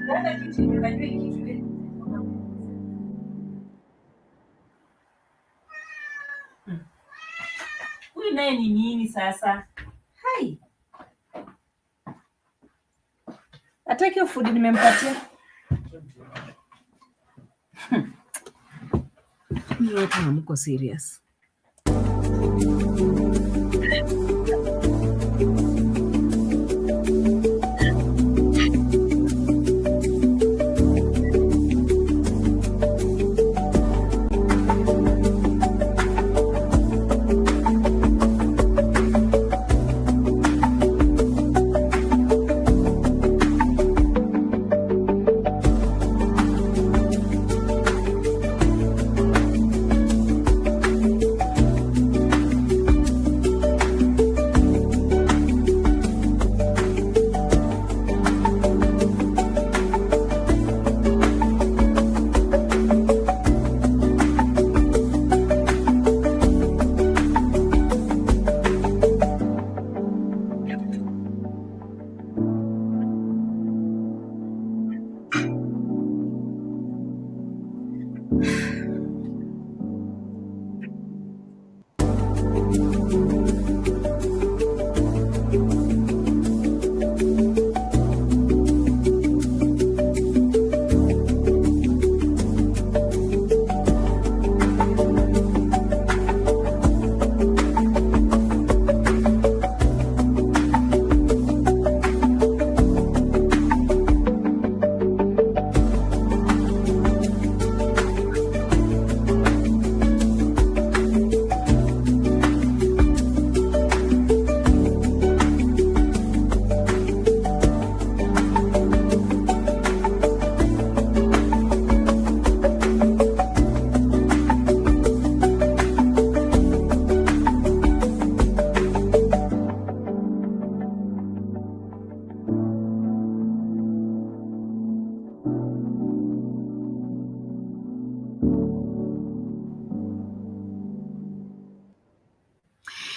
Huyu naye ni nini sasa? Hai. Ataki hiyo food nimempatia. Ni watu hamko serious.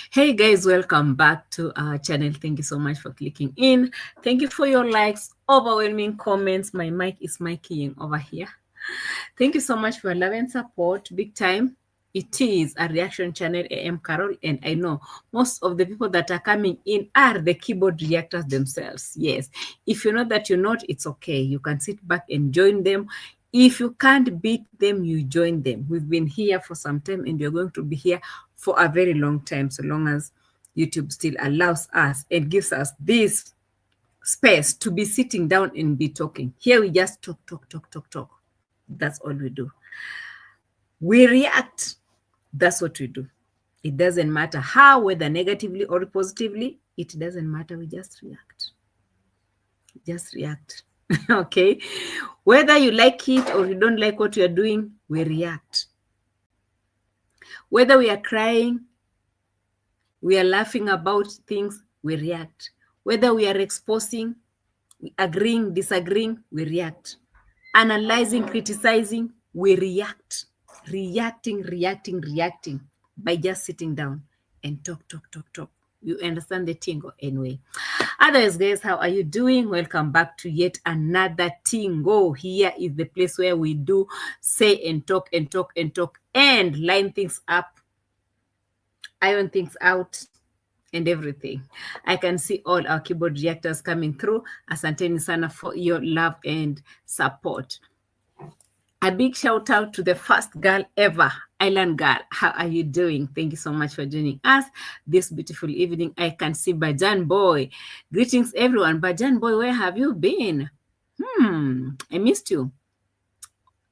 Hey guys, welcome back to our channel. Thank you so much for clicking in. Thank you for your likes, overwhelming comments. My mic is miking over here. Thank you so much for your love and support. Big time. It is a reaction channel, A.M Qarol, and I know most of the people that are coming in are the keyboard reactors themselves. Yes, if you know that you're not, it's okay. You can sit back and join them. If you can't beat them, you join them. We've been here for some time and we're going to be here for a very long time, so long as YouTube still allows us and gives us this space to be sitting down and be talking. Here we just talk. That's all we do. We react. That's what we do. It doesn't matter how, whether negatively or positively, it doesn't matter. We just react. Just react. Okay? Whether you like it or you don't like what you're doing, we react. Whether we are crying, we are laughing about things, we react. Whether we are exposing, agreeing, disagreeing, we react. Analyzing, criticizing, we react. Reacting by just sitting down and talk. You understand the tingo anyway. Otherwise, guys, how are you doing? Welcome back to yet another tingo. Here is the place where we do say and talk and line things up, iron things out, and everything. I can see all our keyboard reactors coming through. Asanteni sana for your love and support. A big shout out to the first girl ever, Island Girl. How are you doing? Thank you so much for joining us this beautiful evening. I can see Bajan Boy. Greetings, everyone. Bajan Boy, where have you been? I missed you.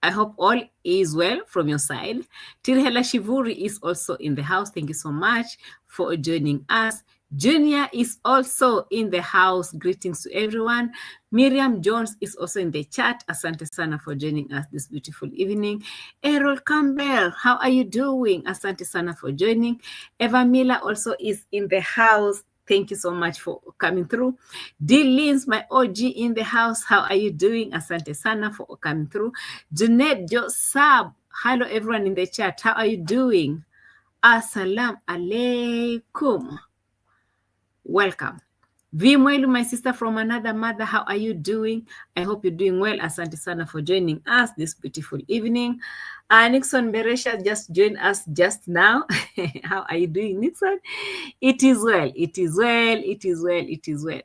I hope all is well from your side. Tirhela Shivuri is also in the house. Thank you so much for joining us. Junior is also in the house. Greetings to everyone. Miriam Jones is also in the chat. Asante sana for joining us this beautiful evening. Errol Campbell, how are you doing? Asante sana for joining. Eva Miller also is in the house. Thank you so much for coming through. D. Lins, my OG in the house. How are you doing? Asante sana for coming through. Jeanette Josab. Hello, everyone in the chat. How are you doing? Assalamu alaikum. Welcome. Vimwelu, my sister from another mother, how are you doing? I hope you're doing well. Asante sana for joining us this beautiful evening. Nixon Beresha just joined us just now. How are you doing, Nixon? It is well. It is well. It is well. It is well.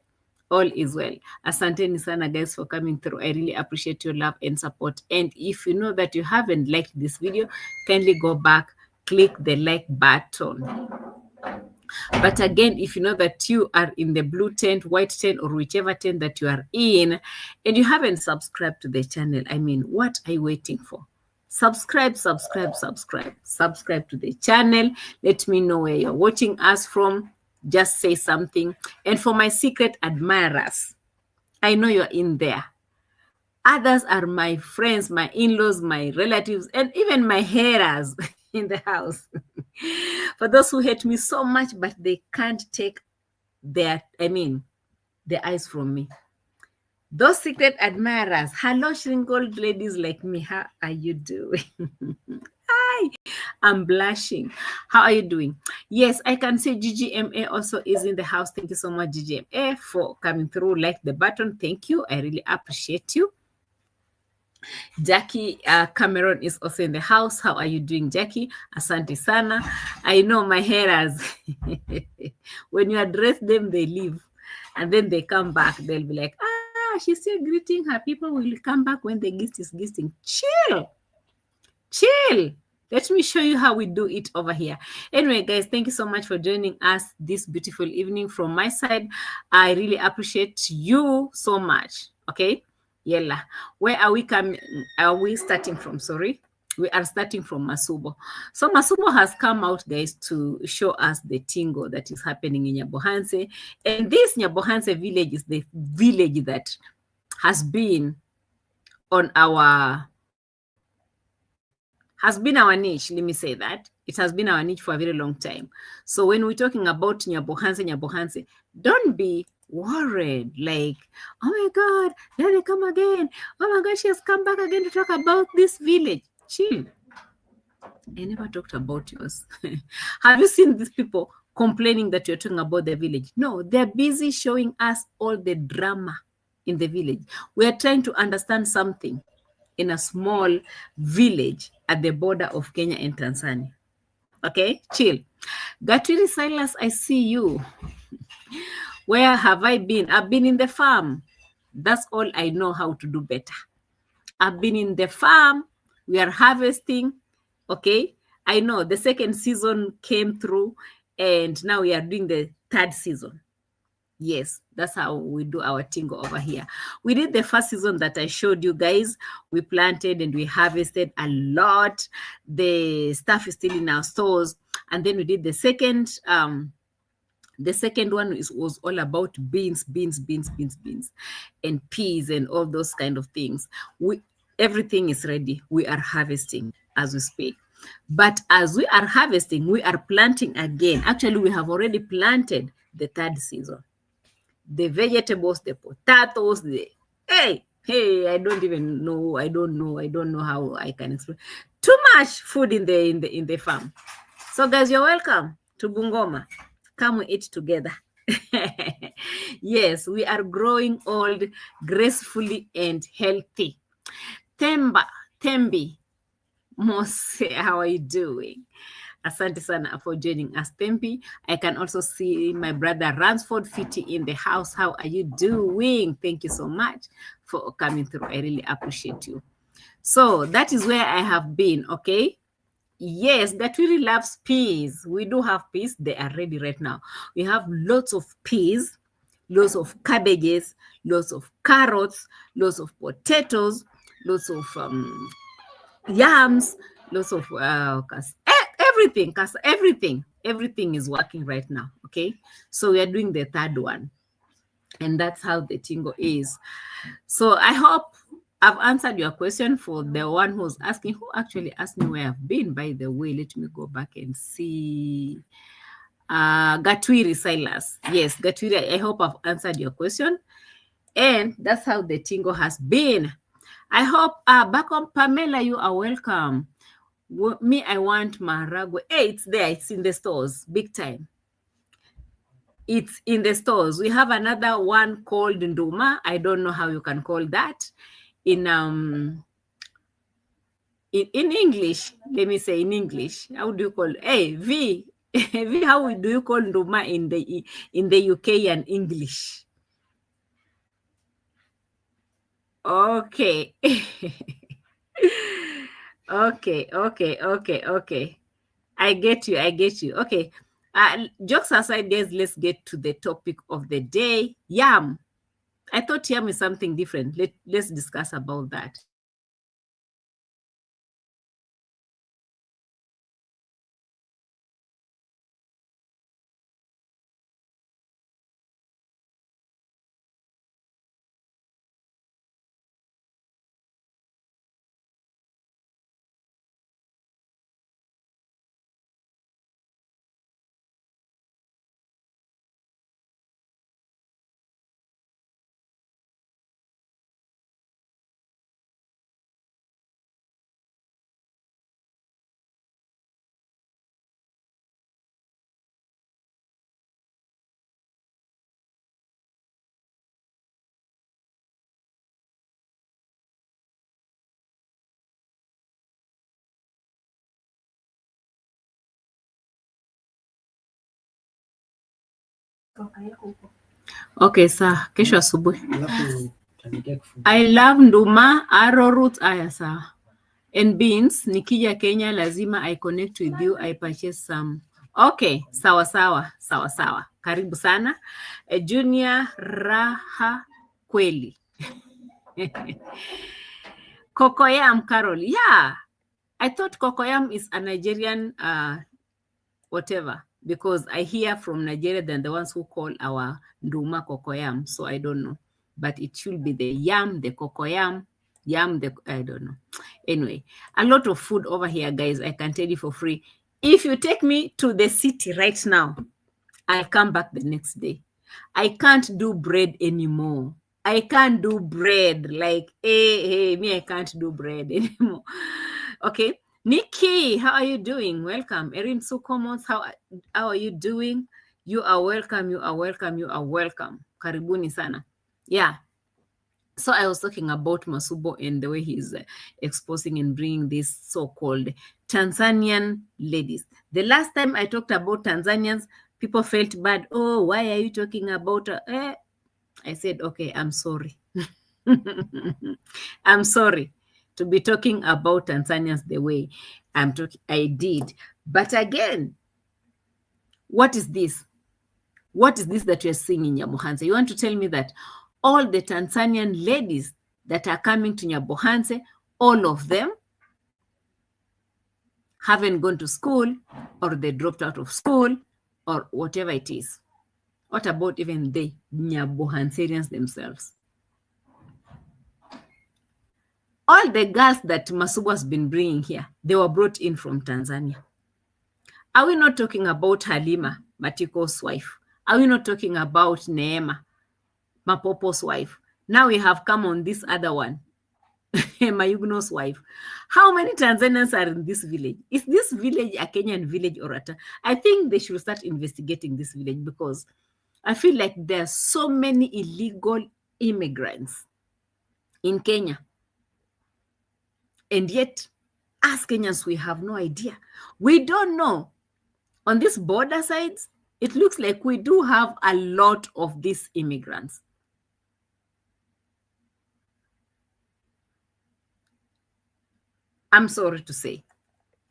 All is well. Asante sana, guys, for coming through. I really appreciate your love and support. And if you know that you haven't liked this video, kindly go back, click the like button. But again, if you know that you are in the blue tent, white tent, or whichever tent that you are in, and you haven't subscribed to the channel, I mean, what are you waiting for? Subscribe to the channel. Let me know where you're watching us from. Just say something. And for my secret admirers, I know you're in there. Others are my friends, my in-laws, my relatives, and even my haters in the house. For those who hate me so much, but they can't take their eyes from me. Those secret admirers, hello, shrinkled ladies like me, how are you doing? Hi, I'm blushing. How are you doing? Yes, I can see GGMA also is in the house. Thank you so much, GGMA, for coming through. Like the button. Thank you. I really appreciate you. Jackie Cameron is also in the house. How are you doing, Jackie? Asante sana. I know my haters. When you address them, they leave. And then they come back. They'll be like, she's still greeting her. People will come back when the guest is guesting. Chill. Let me show you how we do it over here. Anyway, guys, thank you so much for joining us this beautiful evening from my side. I really appreciate you so much. Okay. Yella. Where are we coming? Are we starting from? Sorry. We are starting from Masubo. So Masubo has come out, guys, to show us the tingo that is happening in Nyabohanse. And this Nyabohanse village is the village that has been on our niche. Let me say that. It has been our niche for a very long time. So when we're talking about Nyabohanse, don't be worried, like, oh my God, there they come again. Oh my God, she has come back again to talk about this village. Chill. I never talked about yours. Have you seen these people complaining that you're talking about the village? No, they're busy showing us all the drama in the village. We are trying to understand something in a small village at the border of Kenya and Tanzania. Okay, chill. Gatwiri Silas, I see you. Where have I been? I've been in the farm. That's all I know how to do better. I've been in the farm. We are harvesting. Okay. I know the second season came through and now we are doing the third season. Yes, that's how we do our tingo over here. We did the first season that I showed you guys. We planted and we harvested a lot. The stuff is still in our stores. And then we did the second one was all about beans, and peas and all those kind of things. Everything is ready. We are harvesting as we speak. But as we are harvesting, we are planting again. Actually, we have already planted the third season. The vegetables, the potatoes, hey, I don't even know. I don't know how I can explain. Too much food in the farm. So guys, you're welcome to Bungoma. Come we eat together. Yes, we are growing old gracefully and healthy. Tembi, Mose, how are you doing? Asante sana for joining us, Tempi. I can also see my brother Ransford Fitty in the house. How are you doing? Thank you so much for coming through. I really appreciate you. So that is where I have been, okay? Yes, Gatwiri loves peas. We do have peas. They are ready right now. We have lots of peas, lots of cabbages, lots of carrots, lots of potatoes, lots of yams, lots of everything is working right now. Okay, so we are doing the third one, and that's how the tingo is. So I hope I've answered your question. For the one who's asking, who actually asked me where I've been, by the way, let me go back and see. Gatwiri Silas. Yes, Gatwiri, I hope I've answered your question. And that's how the tingo has been. I hope back on Pamela, you are welcome. Me, I want Maharagwe. Hey, it's there. It's in the stores. Big time. It's in the stores. We have another one called nduma. I don't know how you can call that in English. Let me say in English. How do you call it? Hey, V. V, how do you call nduma in the UK and English? Okay. Okay. I get you. Okay. Jokes aside, guys, let's get to the topic of the day. Yam. I thought yam is something different. Let's discuss about that. Okay, sir. Kesho asubuhi. I love nduma, arrowroot, aya sir. And beans, nikija Kenya lazima I connect with you, I purchase some. Okay, sawa. Karibu sana. Junior Raha Kweli. Cocoyam Qarol. Yeah. I thought cocoyam is a Nigerian whatever, because I hear from Nigeria than the ones who call our nduma cocoyam. So I don't know. But it should be the yam, the cocoyam, I don't know. Anyway, a lot of food over here, guys. I can tell you for free. If you take me to the city right now, I'll come back the next day. I can't do bread anymore. I can't do bread. Like, hey, me, I can't do bread anymore. Okay. Nikki, how are you doing? Welcome. Erin Sukomos, how are you doing? You are welcome. Karibuni sana. Yeah. So I was talking about Masubo and the way he's exposing and bringing these so-called Tanzanian ladies. The last time I talked about Tanzanians, people felt bad. Oh, why are you talking about I said, okay, I'm sorry. I'm sorry to be talking about Tanzanians the way I did. But again, what is this? What is this that you're seeing in Nyabohanse? You want to tell me that all the Tanzanian ladies that are coming to Nyabohanse, all of them haven't gone to school, or they dropped out of school, or whatever it is? What about even the Nyabohanserians themselves? All the girls that Masubo has been bringing here, they were brought in from Tanzania. Are we not talking about Halima, Matiko's wife? Are we not talking about Neema, Mapopo's wife? Now we have come on this other one, Mayugno's wife. How many Tanzanians are in this village? Is this village a Kenyan village or a... I think they should start investigating this village, because I feel like there are so many illegal immigrants in Kenya. And yet, as Kenyans, we have no idea. We don't know. On these border sides, it looks like we do have a lot of these immigrants. I'm sorry to say.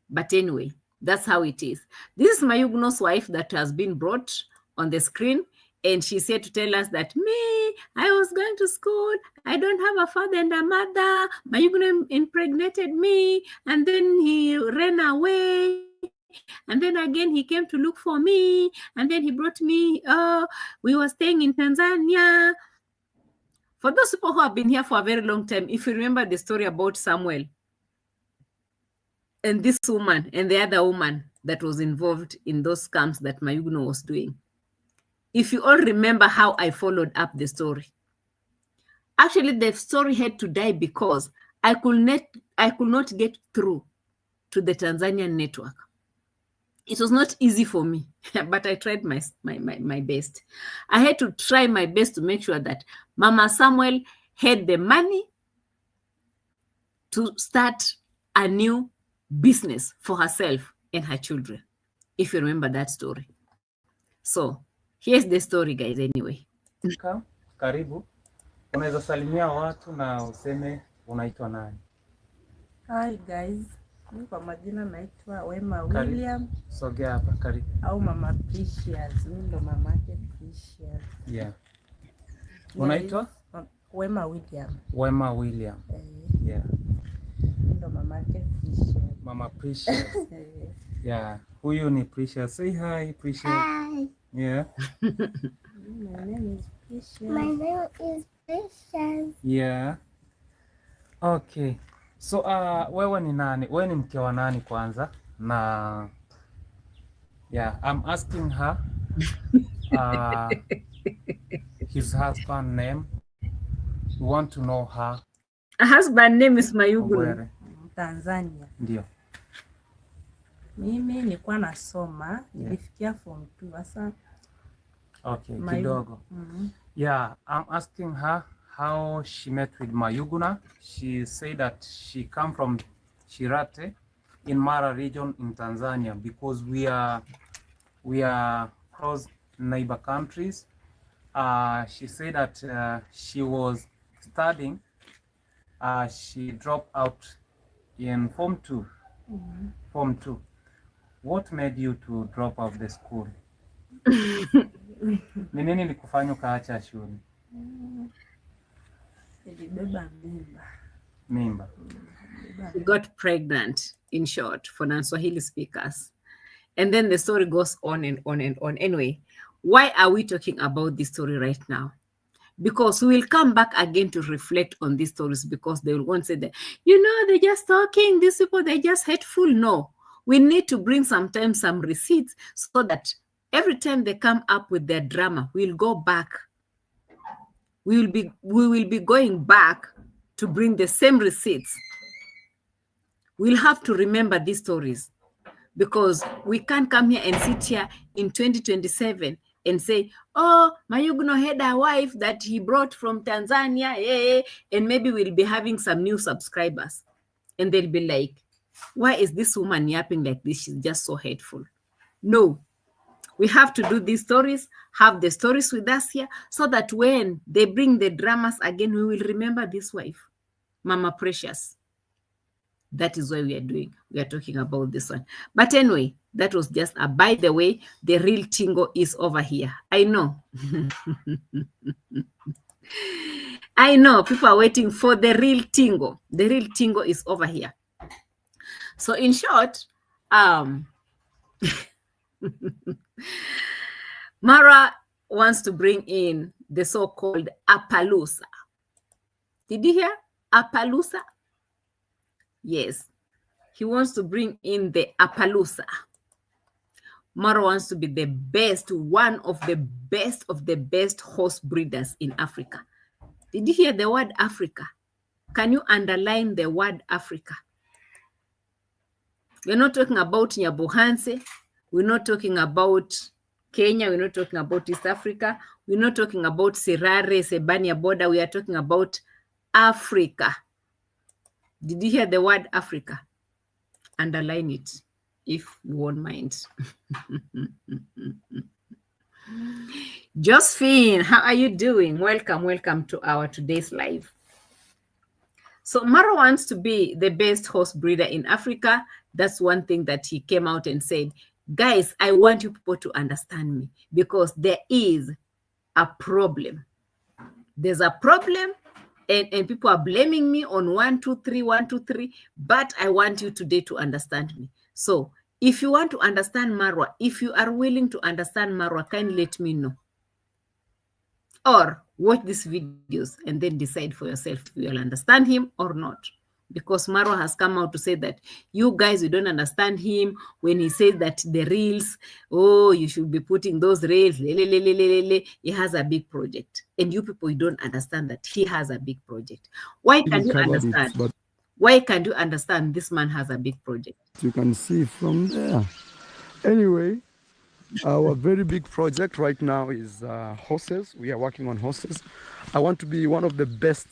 But anyway, that's how it is. This is Mayugno's wife that has been brought on the screen. And she's here to tell us that, me, I was going to school. I don't have a father and a mother. Mayugno impregnated me. And then he ran away. And then again, he came to look for me. And then he brought me. We were staying in Tanzania. For those people who have been here for a very long time, if you remember the story about Samuel and this woman and the other woman that was involved in those scams that Mayugno was doing, if you all remember how I followed up the story, actually the story had to die because I could not get through to the Tanzanian network. It was not easy for me, but I tried my best. I had to try my best to make sure that Mama Samuel had the money to start a new business for herself and her children, if you remember that story. So here's the story, guys. Anyway, karibu, unaweza salimia watu na useme unaitwa nani? Hi guys, mimi kwa majina naitwa Wema William. Sogea hapa, karibu. Au Mama Precious, mimi ndo mamake Precious. Yeah. Unaitwa? Wema William. Wema William. Yeah. Mimi ndo mamake Precious. Mama Precious. Yeah. Huyu ni Precious. Say hi, Precious. Hi. Yeah. My name is Precious. My name is Discretion. Yeah. Okay. So wewe ni nani? Wewe ni mke wa nani kwanza? Na yeah, I'm asking her his husband name. We want to know her. A husband name is Mayugu. Tanzania. Ndio. Mimi nilikuwa nasoma, nilifikia form 2 sasa. Okay, kidogo. Yeah, I'm asking her how she met with Mayuguna. She said that she come from Shirate in Mara region in Tanzania because we are close neighbor countries. She said that she was studying. She dropped out in form 2. Form 2. What made you to drop out the school? Ni nini likufanya ukaacha shule? Mimba. She got pregnant, in short, for non-Swahili speakers. And then the story goes on and on and on. Anyway, why are we talking about this story right now? Because we will come back again to reflect on these stories, because they will want to say that, you know, they're just talking, these people, they're just hateful. No, we need to bring sometimes some receipts so that every time they come up with their drama, we'll go back. We will be going back to bring the same receipts. We'll have to remember these stories, because we can't come here and sit here in 2027 and say, oh, Mayugno had a wife that he brought from Tanzania, and maybe we'll be having some new subscribers. And they'll be like, why is this woman yapping like this? She's just so hateful. No, we have to do these stories, have the stories with us here, so that when they bring the dramas again, we will remember this wife, Mama Precious. That is why we are talking about this one. But anyway, that was just a by the way. The real tingo is over here. I know. I know people are waiting for the real tingo. The real tingo is over here. So in short, Mara wants to bring in the so-called Appaloosa. Did you hear? Appaloosa? Yes. He wants to bring in the Appaloosa. Mara wants to be the best, one of the best horse breeders in Africa. Did you hear the word Africa? Can you underline the word Africa? We're not talking about Nyabohanse. We're not talking about Kenya. We're not talking about East Africa. We're not talking about Sirare, Sebania border. We are talking about Africa. Did you hear the word Africa? Underline it, if you won't mind. Josephine, how are you doing? Welcome to our today's live. So Mara wants to be the best horse breeder in Africa. That's one thing that he came out and said, guys, I want you people to understand me, because there is a problem. There's a problem, and people are blaming me on 1, 2, 3, but I want you today to understand me. So if you want to understand Marwa, if you are willing to understand Marwa, kindly let me know. Or watch these videos and then decide for yourself if you will understand him or not. Because Marwa has come out to say that you guys, you don't understand him when he says that the reels, oh, you should be putting those reels, he has a big project. And you people, you don't understand that he has a big project. Why can't you understand? Why can't you understand this man has a big project? You can see from there. Anyway, our very big project right now is horses. We are working on horses. I want to be one of the best,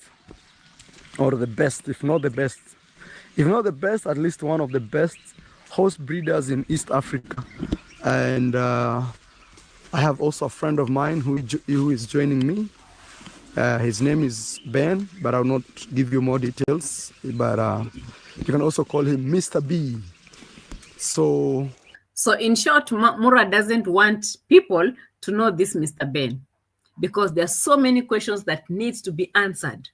or the best, if not the best, at least one of the best horse breeders in East Africa. And I have also a friend of mine who is joining me. His name is Ben, but I'll not give you more details. But you can also call him Mr. B. So in short, Mura doesn't want people to know this Mr. Ben, because there are so many questions that needs to be answered.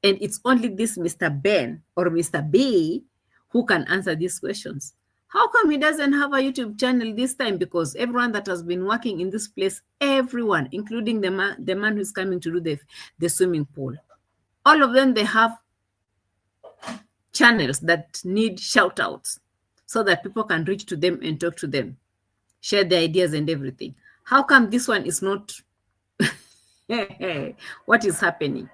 And it's only this Mr. Ben or Mr. B who can answer these questions. How come he doesn't have a YouTube channel this time? Because everyone that has been working in this place, everyone, including the man who's coming to do the swimming pool, all of them, they have channels that need shout outs so that people can reach to them and talk to them, share their ideas and everything. How come this one is not? What is happening?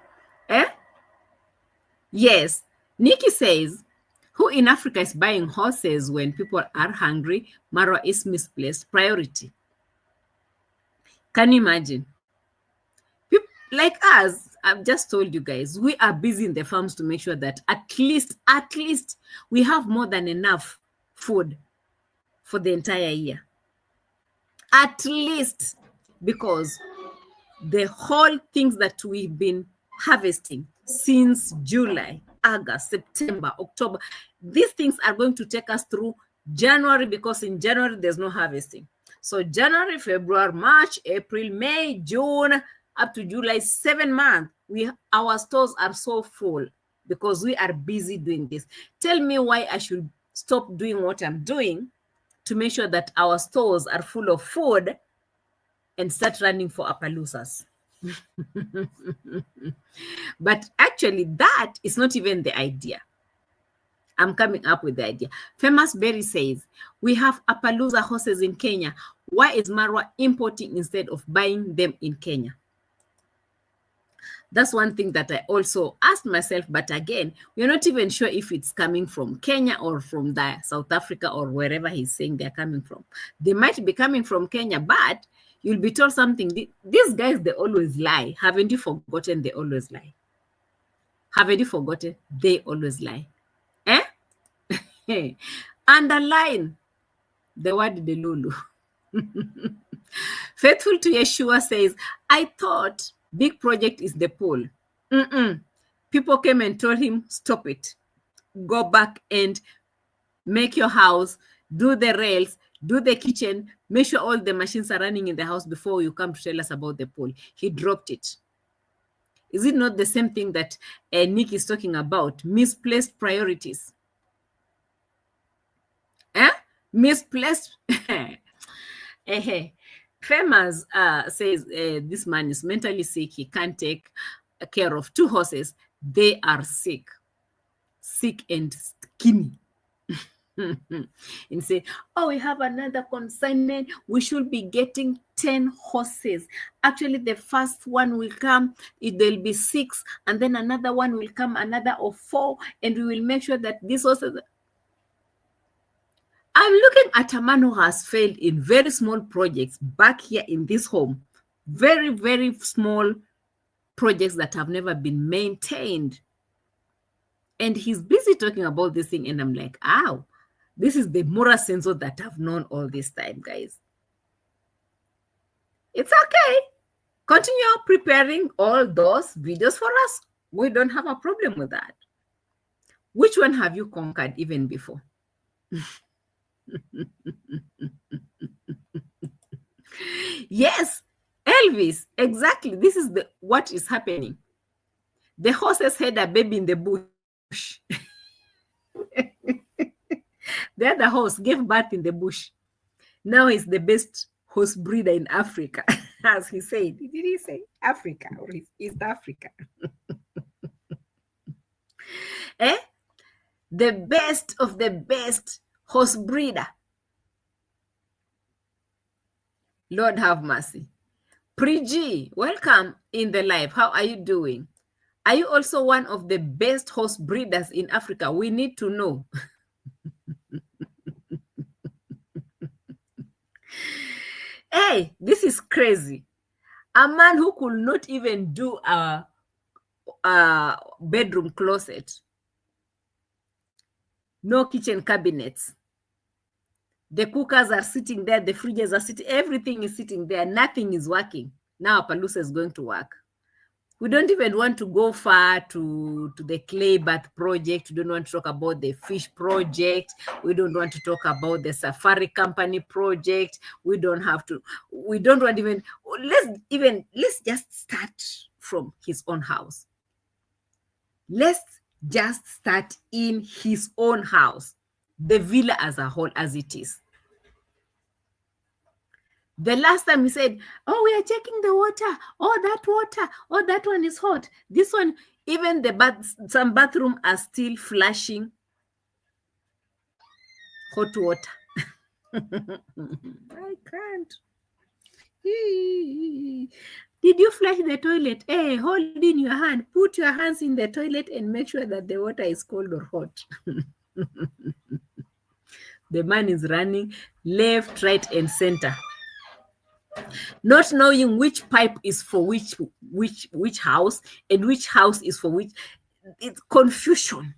Yes, Nikki says, who in Africa is buying horses when people are hungry? Marwa is misplaced priority. Can you imagine? People like us, I've just told you guys, we are busy in the farms to make sure that at least we have more than enough food for the entire year. At least, because the whole things that we've been harvesting since July, August, September, October, these things are going to take us through January, because in January there's no harvesting. So January, February, March, April, May, June, up to July, 7 months, our stores are so full because we are busy doing this. Tell me why I should stop doing what I'm doing to make sure that our stores are full of food and start running for Appaloosas. But actually, that is not even the idea. I'm coming up with the idea. Famous Berry says, we have Appaloosa horses in Kenya. Why is Marwa importing instead of buying them in Kenya? That's one thing that I also asked myself, but again, we're not even sure if it's coming from Kenya or from South Africa or wherever he's saying they're coming from. They might be coming from Kenya, but you'll be told something. These guys, they always lie. Haven't you forgotten they always lie? Haven't you forgotten they always lie? Underline the word Delulu. Faithful to Yeshua says, I thought big project is the pool. People came and told him, stop it. Go back and make your house, do the rails, do the kitchen, make sure all the machines are running in the house before you come to tell us about the pool. He dropped it. Is it not the same thing that Nick is talking about? Misplaced priorities. Misplaced. Famous says this man is mentally sick. He can't take care of 2 horses. They are sick and skinny. And say, oh, we have another consignment. We should be getting 10 horses. Actually, the first one will come, there'll be 6, and then another one will come, another of 4, and we will make sure that these horses. I'm looking at a man who has failed in very small projects back here in this home. Very, very small projects that have never been maintained. And he's busy talking about this thing. And I'm like, ow, this is the Mura Senso that I've known all this time, guys. It's okay. Continue preparing all those videos for us. We don't have a problem with that. Which one have you conquered even before? Yes, Elvis, exactly. This is what is happening. The horses had a baby in the bush. The other horse gave birth in the bush. Now he's the best horse breeder in Africa, as he said. Did he say Africa or East Africa? The best of the best horse breeder. Lord have mercy. Priji, welcome in the live. How are you doing? Are you also one of the best horse breeders in Africa? We need to know. Hey, this is crazy. A man who could not even do a bedroom closet, no kitchen cabinets. The cookers are sitting there, the fridges are sitting, everything is sitting there, nothing is working. Now Appaloosa is going to work. We don't even want to go far to the clay bath project. We don't want to talk about the fish project. We don't want to talk about the safari company project. We don't want even, let's just start from his own house. Let's just start in his own house, the villa as a whole, as it is. The last time we said, oh, we are checking the water. Oh, that one is hot. This one, even some bathroom are still flashing hot water. I can't. Did you flush the toilet? Hey, hold in your hand. Put your hands in the toilet and make sure that the water is cold or hot. The man is running left, right, and center, not knowing which pipe is for which house and which house is for which. It's confusion.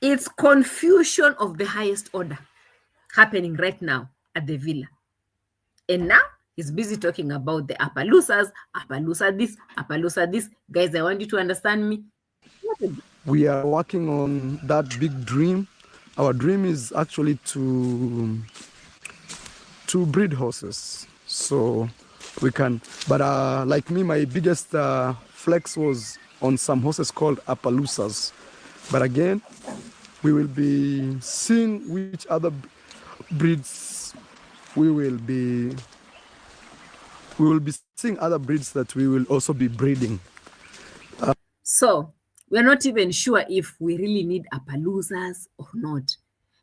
It's confusion of the highest order happening right now at the villa. And now he's busy talking about the Appaloosas, Appaloosa this. Guys, I want you to understand me. We are working on that big dream. Our dream is actually to breed horses. So we can, but like me, my biggest flex was on some horses called Appaloosas. But again, we will be seeing which other breeds we will be seeing other breeds that we will also be breeding. So we're not even sure if we really need Appaloosas or not,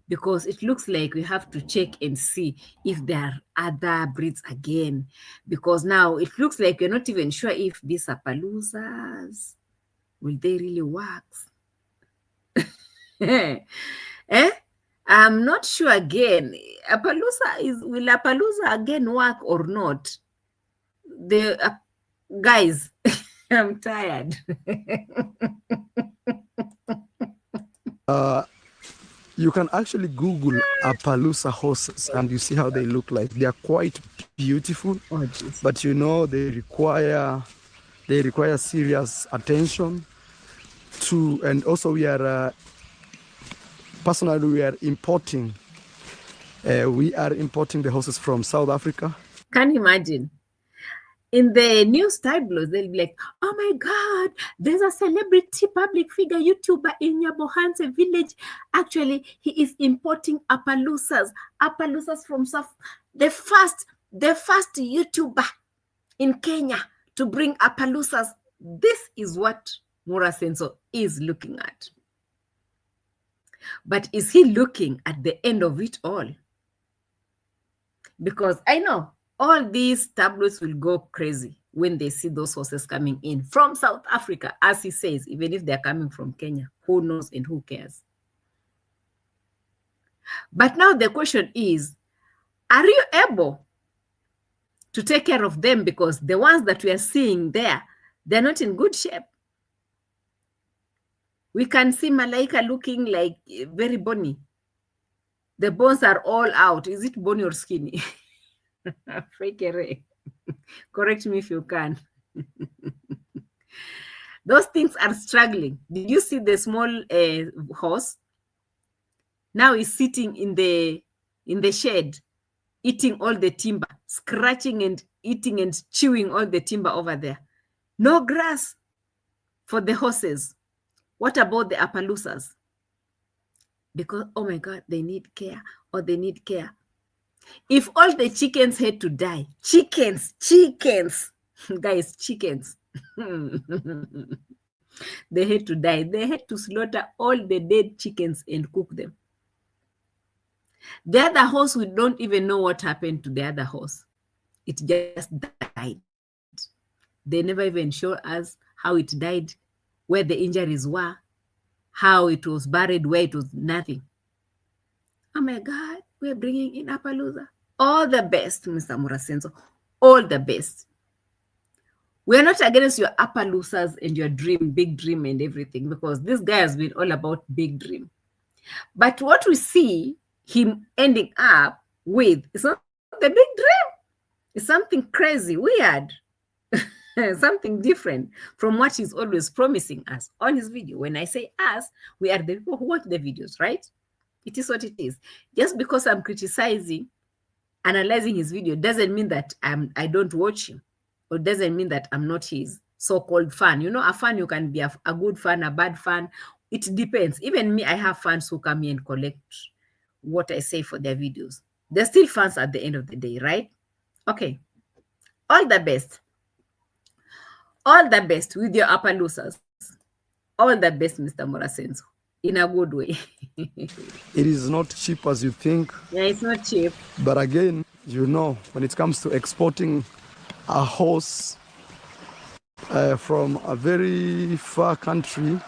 because it looks like we have to check and see if there are other breeds again, because now it looks like we're not even sure if these Appaloosas, will they really work? I'm not sure again. Will Appaloosa again work or not? Guys, I'm tired. You can actually Google Appaloosa horses and you see how they look like. They are quite beautiful, but you know they require serious attention to, and also we are personally we are importing the horses from South Africa. Can you imagine? In the news tabloids, they'll be like, oh my God, there's a celebrity public figure YouTuber in Nyabohanse village. Actually, he is importing Appaloosas from South. The first YouTuber in Kenya to bring Appaloosas. This is what Mura Senso is looking at. But is he looking at the end of it all? Because I know all these tabloids will go crazy when they see those horses coming in from South Africa, as he says, even if they're coming from Kenya. Who knows and who cares? But now the question is, are you able to take care of them? Because the ones that we are seeing there, they're not in good shape. We can see Malaika looking like very bony. The bones are all out. Is it bony or skinny? Correct me if you can. Those things are struggling. Did you see the small horse? Now he's sitting in the shed, eating all the timber, scratching and eating and chewing all the timber over there. No grass for the horses. What about the Appaloosas? Because, oh my God, they need care, or they need care. If all the chickens had to die, chickens, guys, chickens, they had to die. They had to slaughter all the dead chickens and cook them. The other horse, we don't even know what happened to the other horse. It just died. They never even show us how it died, where the injuries were, how it was buried, where it was nothing. Oh my God, we're bringing in Appaloosa. All the best, Mr. Murasenzo. All the best. We're not against your Appaloosas and your dream, big dream and everything, because this guy has been all about big dream. But what we see him ending up with is not the big dream. It's something crazy, weird, something different from what he's always promising us on his video. When I say us, we are the people who watch the videos, right? It is what it is. Just because I'm criticizing, analyzing his video doesn't mean that I don't watch him, or doesn't mean that I'm not his so-called fan. You know, a fan, you can be a good fan, a bad fan. It depends. Even me, I have fans who come here and collect what I say for their videos. They're still fans at the end of the day, right? Okay. All the best. All the best with your Appaloosas. All the best, Mr. Murasenzo, in a good way. It is not cheap as you think. Yeah, it's not cheap. But again, you know, when it comes to exporting a horse from a very far country,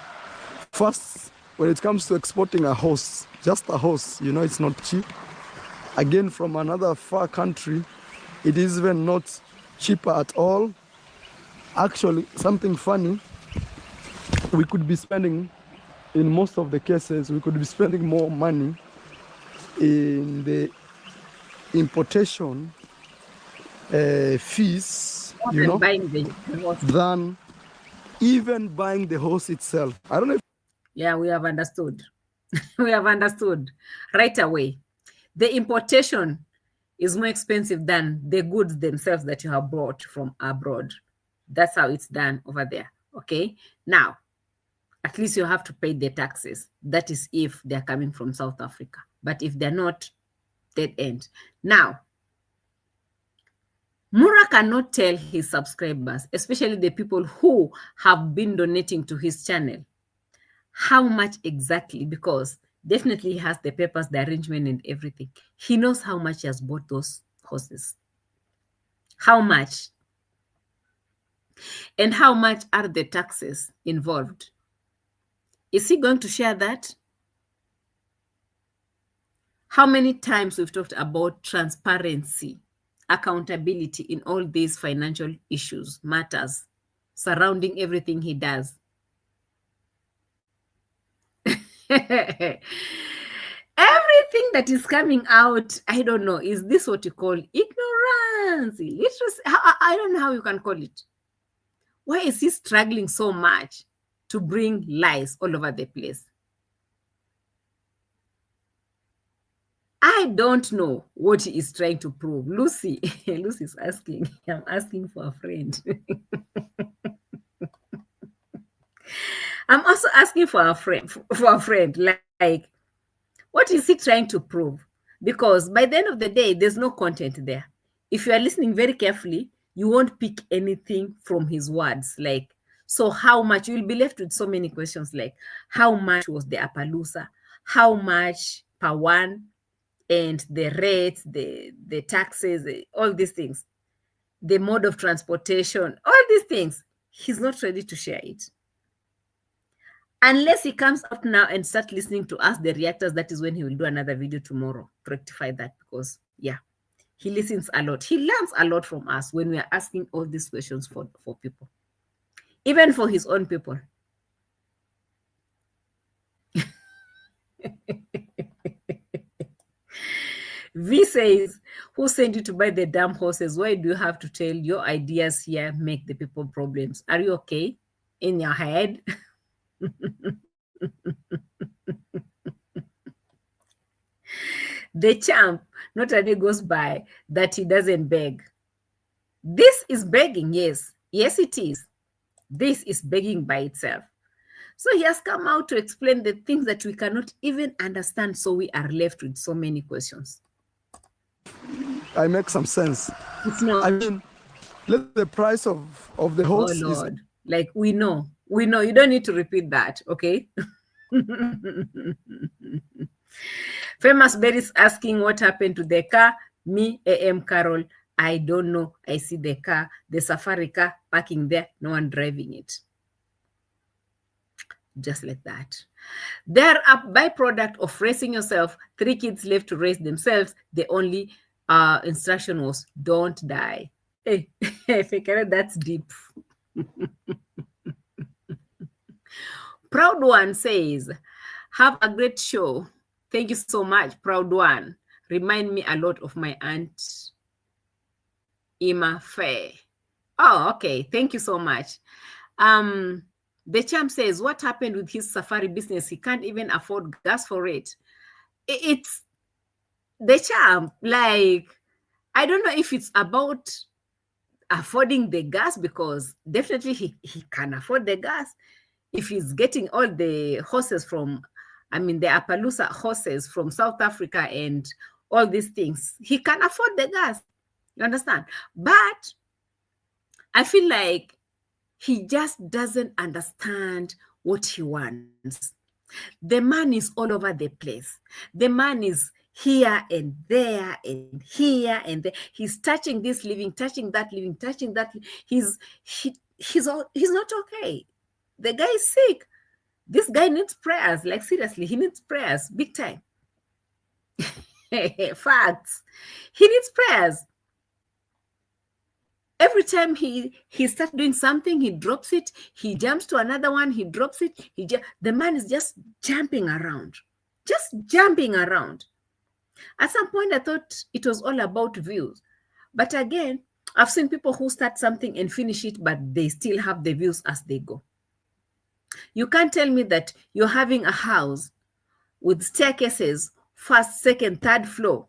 first, when it comes to exporting a horse, just a horse, you know, it's not cheap. Again, from another far country, it is even not cheaper at all. Actually, something funny, we could be spending, in most of the cases, we could be spending more money in the importation fees, you know, than even buying the horse itself. I don't know if... Yeah, we have understood. We have understood right away. The importation is more expensive than the goods themselves that you have brought from abroad. That's how it's done over there. Okay. Now, at least you have to pay the taxes. That is if they're coming from South Africa. But if they're not, dead end. Now, Mura cannot tell his subscribers, especially the people who have been donating to his channel, how much exactly, because definitely he has the papers, the arrangement and everything. He knows how much he has bought those horses. How much? And how much are the taxes involved? Is he going to share that? How many times we've talked about transparency, accountability in all these financial issues, matters surrounding everything he does. Everything that is coming out, I don't know, is this what you call ignorance, illiteracy? I don't know how you can call it. Why is he struggling so much to bring lies all over the place? I don't know what he is trying to prove. Lucy is asking, I'm asking for a friend. I'm also asking for a friend, like, what is he trying to prove? Because by the end of the day, there's no content there. If you are listening very carefully, you won't pick anything from his words. Like, so how much? You'll be left with so many questions like, how much was the Appaloosa? How much per one? And the rates, the taxes, all these things, the mode of transportation, all these things. He's not ready to share it. Unless he comes out now and start listening to us, the reactors, that is when he will do another video tomorrow to rectify that, because, yeah, he listens a lot. He learns a lot from us when we are asking all these questions for people, even for his own people. V says, who sent you to buy the damn horses? Why do you have to tell your ideas here make the people problems? Are you okay in your head? The champ not a day goes by that he doesn't beg. This is begging, yes. Yes, it is. This is begging by itself. So he has come out to explain the things that we cannot even understand, so we are left with so many questions. I make some sense. It's not. I mean, let the price of the horse. Oh Lord, like we know. You don't need to repeat that, okay? Famous Berry's asking what happened to the car. Me, A.M Qarol, I don't know. I see the car, the safari car parking there, no one driving it. Just like that. They're a byproduct of raising yourself. 3 kids left to raise themselves. The only instruction was don't die. Hey, that's deep. Proud One says, have a great show. Thank you so much, Proud One. Remind me a lot of my aunt Ima Faye. Oh, okay. Thank you so much. The champ says, what happened with his safari business? He can't even afford gas for it. It's the champ. Like, I don't know if it's about affording the gas, because definitely he can afford the gas. If he's getting all the horses from, the Appaloosa horses from South Africa and all these things, he can afford the gas. You understand? But I feel like he just doesn't understand what he wants. The man is all over the place. The man is here and there and here and there. He's touching this living, touching that living, touching that. He's not okay. The guy is sick. This guy needs prayers. Like, seriously, he needs prayers big time. Facts. He needs prayers. Every time he starts doing something, he drops it. He jumps to another one. He drops it. The man is just jumping around. Just jumping around. At some point, I thought it was all about views. But again, I've seen people who start something and finish it, but they still have the views as they go. You can't tell me that you're having a house with staircases, first, second, third floor,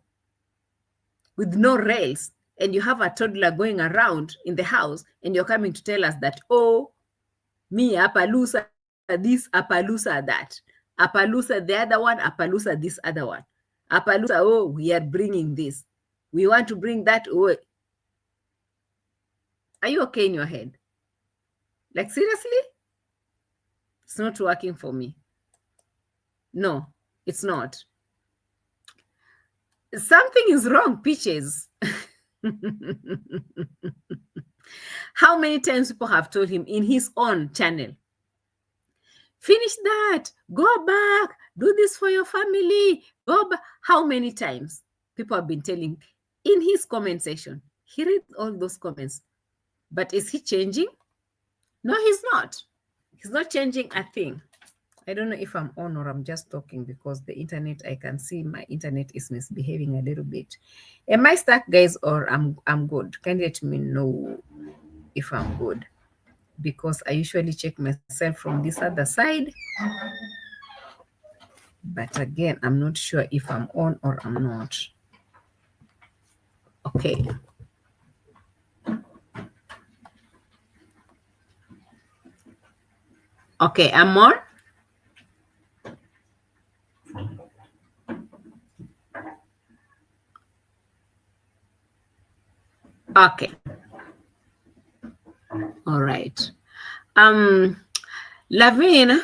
with no rails, and you have a toddler going around in the house, and you're coming to tell us that, oh, me, Appaloosa, this, Appaloosa, that. Appaloosa, the other one, Appaloosa, this other one. Appaloosa, oh, we are bringing this. We want to bring that. Oh. Are you okay in your head? Like, seriously? It's not working for me. No, it's not. Something is wrong, Peaches. How many times people have told him in his own channel, finish that, go back, do this for your family, go back. How many times people have been telling in his comment section? He reads all those comments. But is he changing? No, he's not. He's not changing a thing. I don't know if I'm on or I'm just talking, because the internet, I can see my internet is misbehaving a little bit. Am I stuck, guys, or I'm good? Can you let me know if I'm good? Because I usually check myself from this other side. But again, I'm not sure if I'm on or I'm not. Okay. Okay, I'm on. Okay. All right. Lavin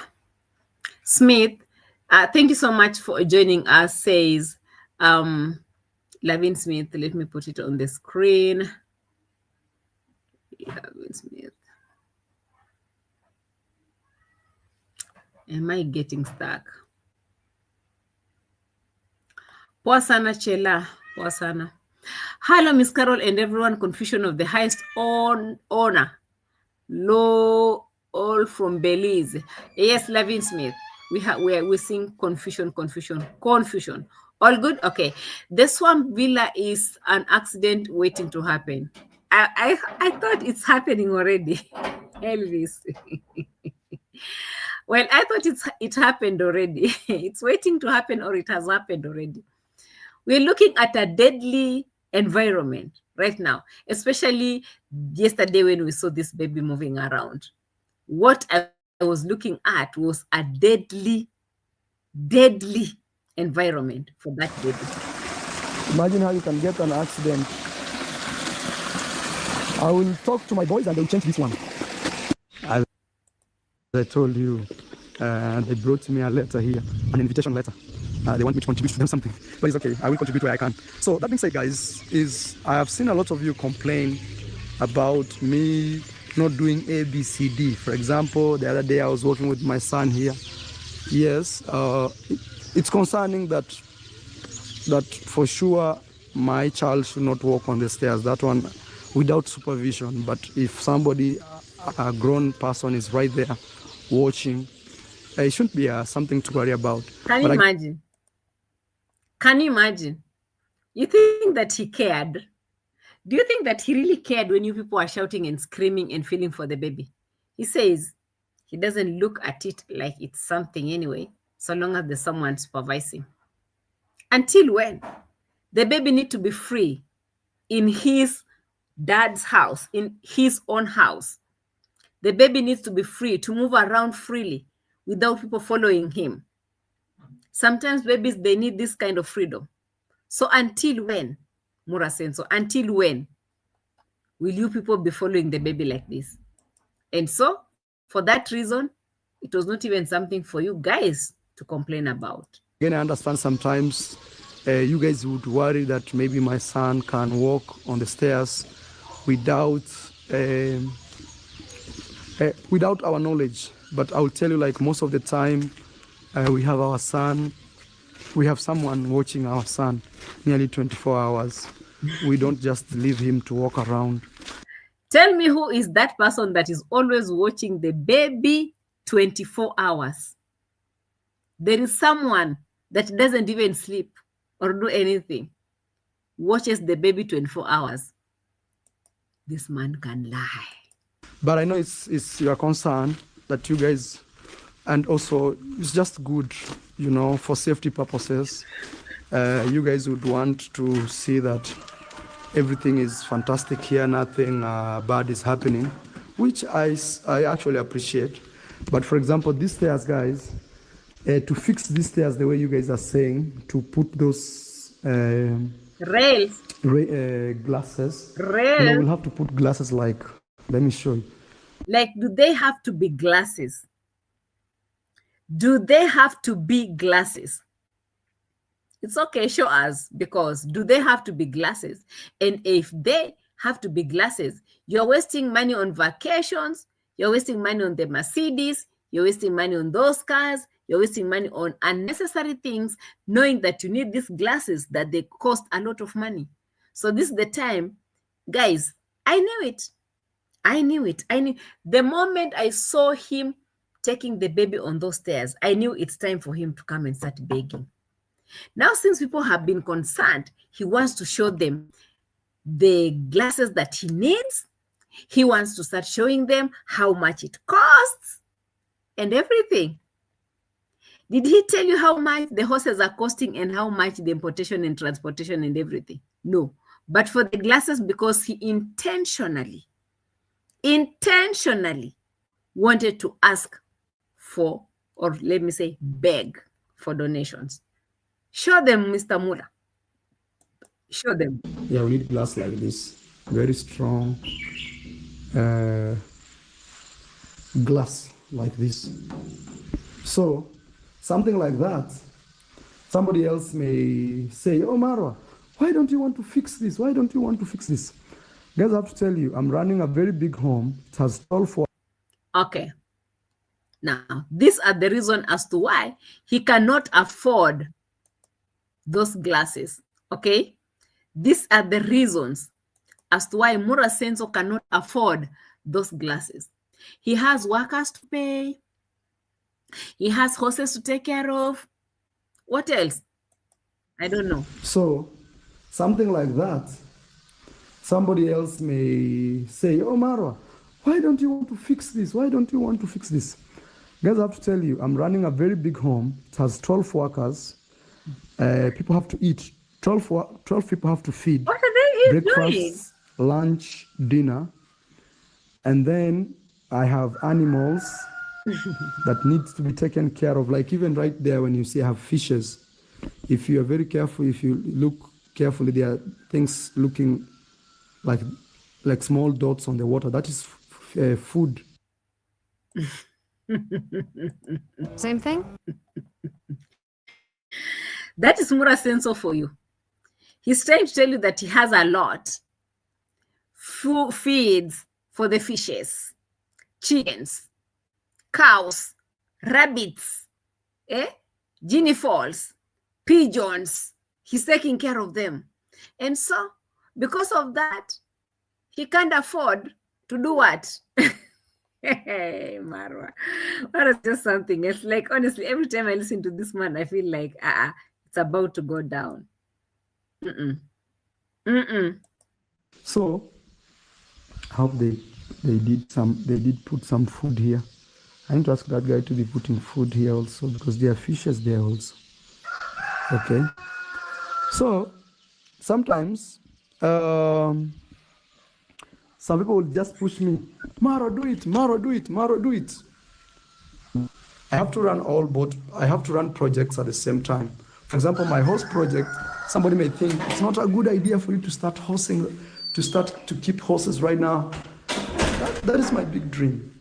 Smith, thank you so much for joining us, says Lavin Smith. Let me put it on the screen. Lavin Smith. Am I getting stuck? Poa sana Chela. Poa sana. Hello, Miss Carol and everyone. Confusion of the highest honor. Low, all from Belize. Yes, Lavin Smith. We're seeing confusion. All good? Okay. The Swamp Villa is an accident waiting to happen. I thought it's happening already. Elvis. Well, I thought it happened already. It's waiting to happen, or it has happened already. We're looking at a deadly environment right now, especially yesterday when we saw this baby moving around. What I was looking at was a deadly environment for that baby. Imagine how you can get an accident. I will talk to my boys and they'll change this one. As I told you, they brought me a letter here, an invitation letter. They want me to contribute to them something, but it's okay. I will contribute where I can. So that being said, guys, I have seen a lot of you complain about me not doing A, B, C, D. For example, the other day I was working with my son here. Yes, it's concerning that for sure my child should not walk on the stairs. That one without supervision. But if somebody, a grown person, is right there watching, it shouldn't be something to worry about. Can you imagine? Can you imagine? You think that he cared? Do you think that he really cared when you people are shouting and screaming and feeling for the baby? He says he doesn't look at it like it's something anyway, so long as there's someone supervising. Until when? The baby needs to be free in his dad's house, in his own house. The baby needs to be free to move around freely without people following him. Sometimes babies, they need this kind of freedom. So until when, Mura Senso, until when will you people be following the baby like this? And so, for that reason, it was not even something for you guys to complain about. Again, I understand sometimes you guys would worry that maybe my son can walk on the stairs without our knowledge. But I will tell you, like, most of the time, we have our son, we have someone watching our son nearly 24 hours. We don't just leave him to walk around. Tell me, who is that person that is always watching the baby 24 hours? There is someone that doesn't even sleep or do anything, watches the baby 24 hours. This man can lie. But I know it's your concern that you guys, and also it's just good, you know, for safety purposes. You guys would want to see that everything is fantastic here, nothing bad is happening, which I actually appreciate. But for example, these stairs, guys, to fix these stairs the way you guys are saying, to put those rails, glasses, rails. You know, we'll have to put glasses like, let me show you. Like, do they have to be glasses? Do they have to be glasses? It's okay, show us, because do they have to be glasses? And if they have to be glasses, you're wasting money on vacations, you're wasting money on the Mercedes, you're wasting money on those cars, you're wasting money on unnecessary things, knowing that you need these glasses, that they cost a lot of money. So this is the time, guys, I knew it. I knew it. I knew. The moment I saw him taking the baby on those stairs, I knew it's time for him to come and start begging. Now, since people have been concerned, he wants to show them the glasses that he needs. He wants to start showing them how much it costs and everything. Did he tell you how much the horses are costing and how much the importation and transportation and everything? No. But for the glasses, because he intentionally wanted to ask for, or let me say, beg for donations. Show them, Mr. Mula. Show them. Yeah, we need glass like this. Very strong glass like this. So, something like that, somebody else may say, oh, Marwa, why don't you want to fix this? Why don't you want to fix this? Guys, I have to tell you, I'm running a very big home. It has 12 walls. Okay. Now, these are the reason as to why he cannot afford those glasses, okay? These are the reasons as to why Mura Senso cannot afford those glasses. He has workers to pay. He has horses to take care of. What else? I don't know. So, something like that, somebody else may say, oh, Marwa, why don't you want to fix this? Why don't you want to fix this? Guys, I have to tell you, I'm running a very big home. It has 12 workers. People have to eat. 12 people have to feed. What are they breakfast, doing? lunch, dinner. And then I have animals that needs to be taken care of. Like even right there when you see I have fishes. If you are very careful, if you look carefully, there are things looking like small dots on the water. That is food. Same thing? That is Mura Senso for you. He's trying to tell you that he has a lot. Feeds for the fishes, chickens, cows, rabbits, guinea fowls, pigeons. He's taking care of them. And so, because of that, he can't afford to do what? Hey, Marwa. That is just something. It's like, honestly, every time I listen to this man, I feel like it's about to go down. So I hope they did put some food here. I need to ask that guy to be putting food here also, because there are fishes there also. Okay. So sometimes some people will just push me, Maro, do it, Maro, do it, Maro, do it. I have to run I have to run projects at the same time. For example, my horse project, somebody may think it's not a good idea for you to start horsing, to keep horses right now. That is my big dream.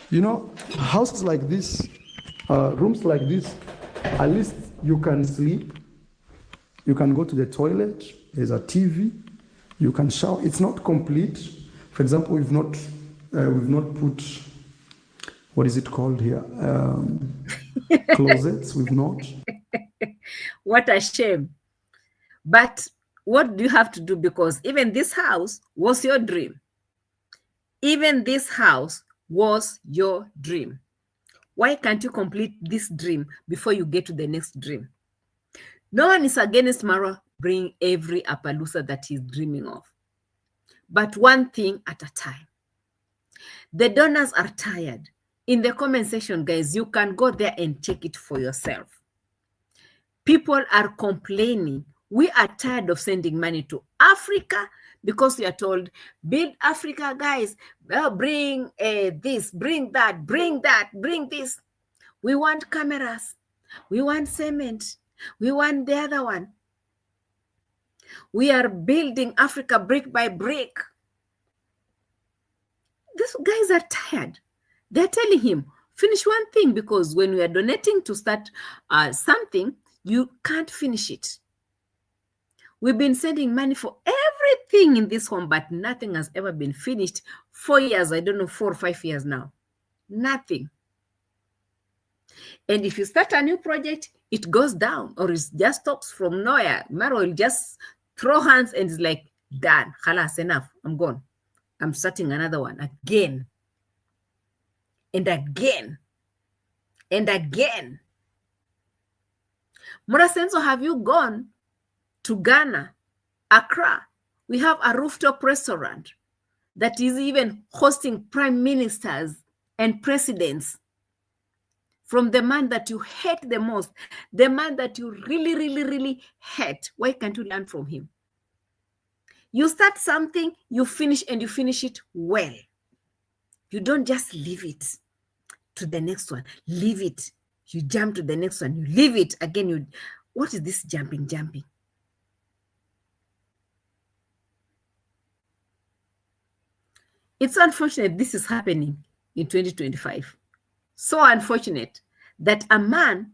You know, houses like this, rooms like this, at least you can sleep, you can go to the toilet, there's a TV, you can shower. It's not complete. For example, we've not put, what is it called here? Closets, we've not. What a shame. But what do you have to do? Because even this house was your dream. Even this house was your dream. Why can't you complete this dream before you get to the next dream? No one is against Mara bringing every Appaloosa that he's dreaming of. But one thing at a time. The donors are tired. In the comment section, guys, you can go there and check it for yourself. People are complaining. We are tired of sending money to Africa because we are told, build Africa, guys. Bring this, bring that, bring this. We want cameras. We want cement. We want the other one. We are building Africa brick by brick. These guys are tired. They're telling him, finish one thing, because when we are donating to start something, you can't finish it. We've been sending money for everything in this home, but nothing has ever been finished. 4 years, I don't know, 4 or 5 years now. Nothing. And if you start a new project, it goes down or it just stops from nowhere. Maro will just throw hands and it's like, done. Halas, enough. I'm gone. I'm starting another one again. And again. And again. Murasenso, have you gone to Ghana, Accra? We have a rooftop restaurant that is even hosting prime ministers and presidents. From the man that you hate the most, the man that you really, really, really hate. Why can't you learn from him? You start something, you finish, and you finish it well. You don't just leave it to the next one. Leave it. You jump to the next one. You leave it again. What is this jumping? It's unfortunate this is happening in 2025. So unfortunate that a man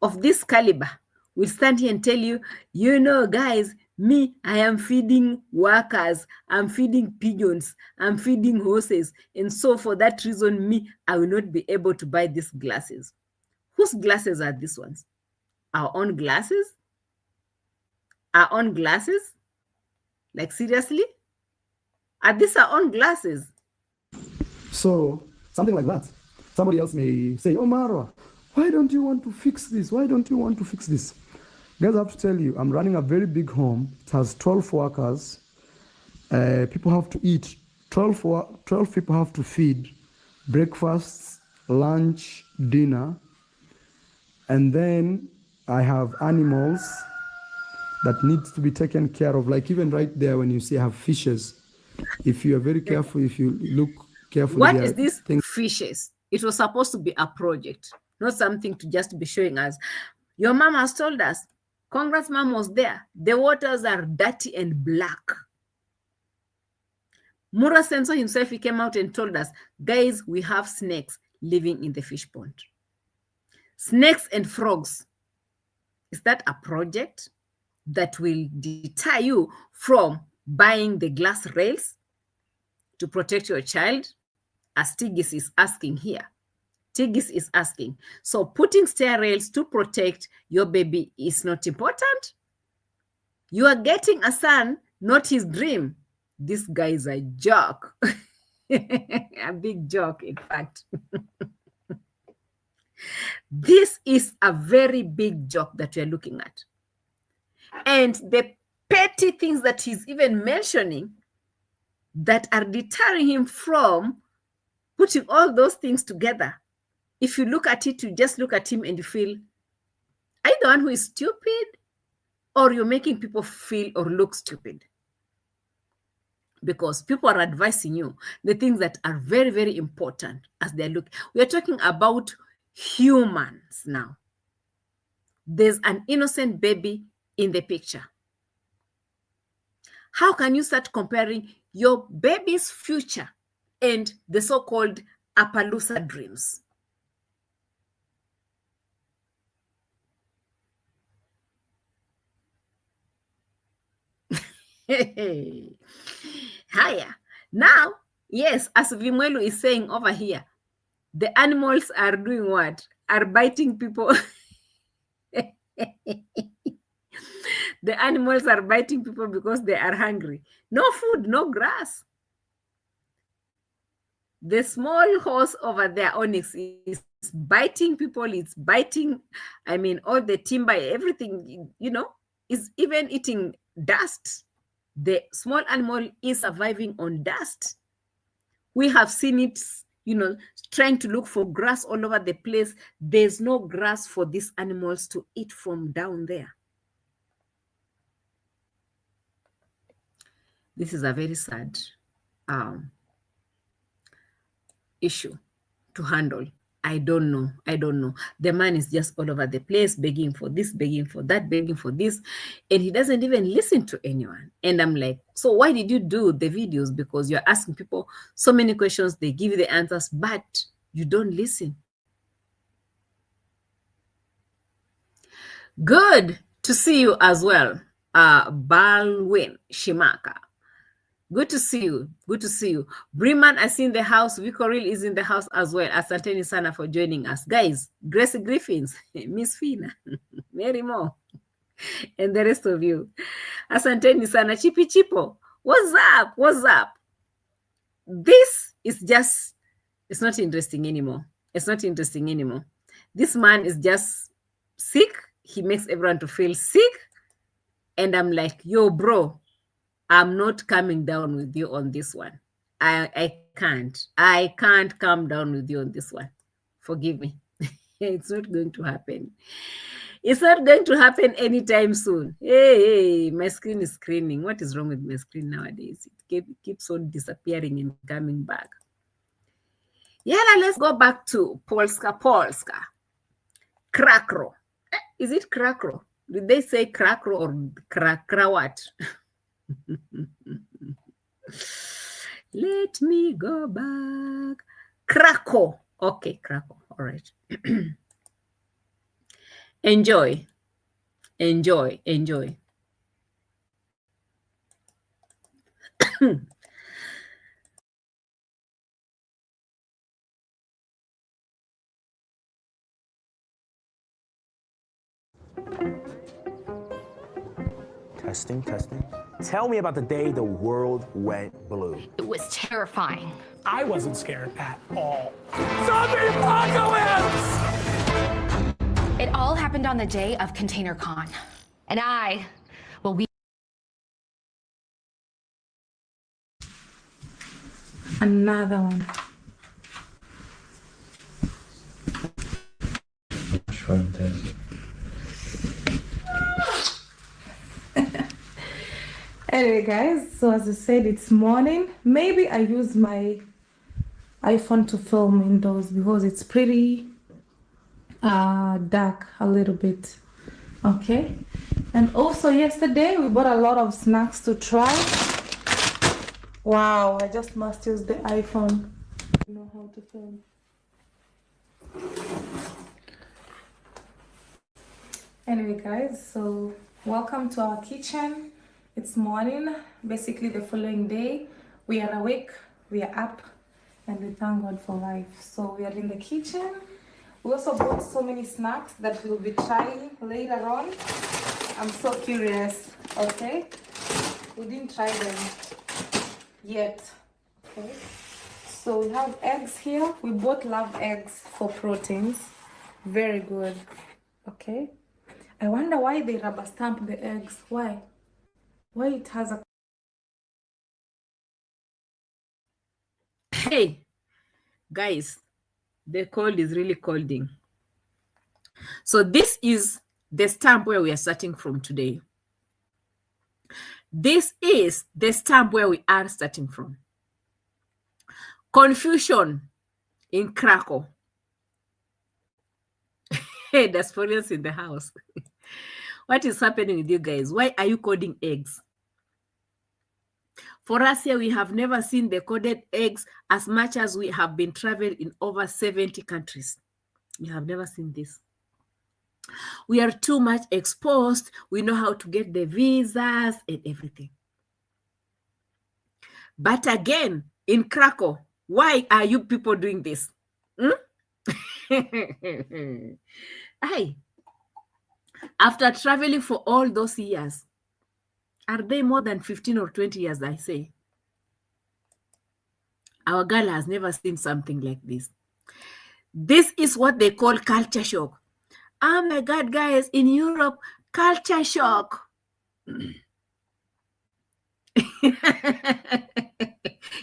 of this caliber will stand here and tell you, you know, guys, me, I am feeding workers, I'm feeding pigeons, I'm feeding horses. And so for that reason, me, I will not be able to buy these glasses. Whose glasses are these ones? Our own glasses? Our own glasses? Like, seriously? Are these our own glasses? So, something like that. Somebody else may say, oh, Marwa, why don't you want to fix this? Why don't you want to fix this? Guys, I have to tell you, I'm running a very big home. It has 12 workers. People have to eat. 12 people have to feed. Breakfast, lunch, dinner. And then I have animals that needs to be taken care of. Like even right there when you see I have fishes. If you are very careful, if you look carefully. What is this fishes? It was supposed to be a project, not something to just be showing us. Your mom has told us, Congress mom was there. The waters are dirty and black. Mura Senso himself, he came out and told us, guys, we have snakes living in the fish pond. Snakes and frogs. Is that a project that will deter you from buying the glass rails? to protect your child, as Tigis is asking here. Tigis is asking. So putting stair rails to protect your baby is not important. You are getting a son, not his dream. This guy is a joke. A big joke, in fact. This is a very big joke that we are looking at. And the petty things that he's even mentioning that are deterring him from putting all those things together. If you look at it, you just look at him and you feel, are you the one who is stupid, or you're making people feel or look stupid? Because people are advising you the things that are very, very important as they look. We are talking about humans now. There's an innocent baby in the picture. How can you start comparing your baby's future and the so-called Appaloosa dreams? Higher. Now, yes, as Vimwelu is saying over here, the animals are doing what? Are biting people. The animals are biting people because they are hungry. No food, no grass. The small horse over there, Onyx, is biting people. It's biting, I mean, all the timber, everything, you know, is even eating dust. The small animal is surviving on dust. We have seen it, you know, trying to look for grass all over the place. There's no grass for these animals to eat from down there. This is a very sad issue to handle. I don't know. The man is just all over the place, begging for this, begging for that, begging for this, and he doesn't even listen to anyone. And I'm like, so why did you do the videos? Because you're asking people so many questions, they give you the answers, but you don't listen. Good to see you as well, Balwin Shimaka. Good to see you. Good to see you. Breman is in the house. Vicoril is in the house as well. Asanteni sana for joining us. Guys, Gracie Griffins, Miss Fina, Mary Moore, and the rest of you. Asanteni sana. Chipi Chipo. What's up? What's up? This is just, it's not interesting anymore. It's not interesting anymore. This man is just sick. He makes everyone to feel sick. And I'm like, yo, bro, I'm not coming down with you on this one. I can't come down with you on this one. Forgive me. It's not going to happen. It's not going to happen anytime soon. Hey, my screen is screening. What is wrong with my screen nowadays? It keeps on disappearing and coming back. Yeah, let's go back to Polska. Krakro. Is it Krakro? Did they say Krakro or Krawat? Let me go back. Krakow. Okay, Krakow. All right. Enjoy. Testing. Tell me about the day the world went blue. It was terrifying. I wasn't scared at all. Zombie apocalypse! It all happened on the day of Container Con. And we... Another one. Anyway, guys, so as I said, it's morning. Maybe I use my iPhone to film indoors because it's pretty dark a little bit. Okay. And also yesterday we bought a lot of snacks to try. Wow, I just must use the iPhone to know how to film. Anyway, guys, so welcome to our kitchen. It's morning, basically the following day. We are awake we are up and we thank God for life. So we are in the kitchen. We also bought so many snacks that we'll be trying later on. I'm so curious, okay? We didn't try them yet, okay? So we have eggs here. We both love eggs for proteins. Very good, okay? I wonder why they rubber stamp the eggs. Why? Why it has a... Hey, guys, the cold is really colding. So this is the stamp where we are starting from today. This is the stamp where we are starting from. Confusion in Krakow. Hey, diasporians in the house. What is happening with you guys? Why are you coding eggs? For us here, we have never seen the coded eggs as much as we have been traveling in over 70 countries. We have never seen this. We are too much exposed. We know how to get the visas and everything. But again, in Krakow, why are you people doing this? Aye. After traveling for all those years, are they more than 15 or 20 years, I say? Our girl has never seen something like this. This is what they call culture shock. Oh my God, guys, in Europe, culture shock.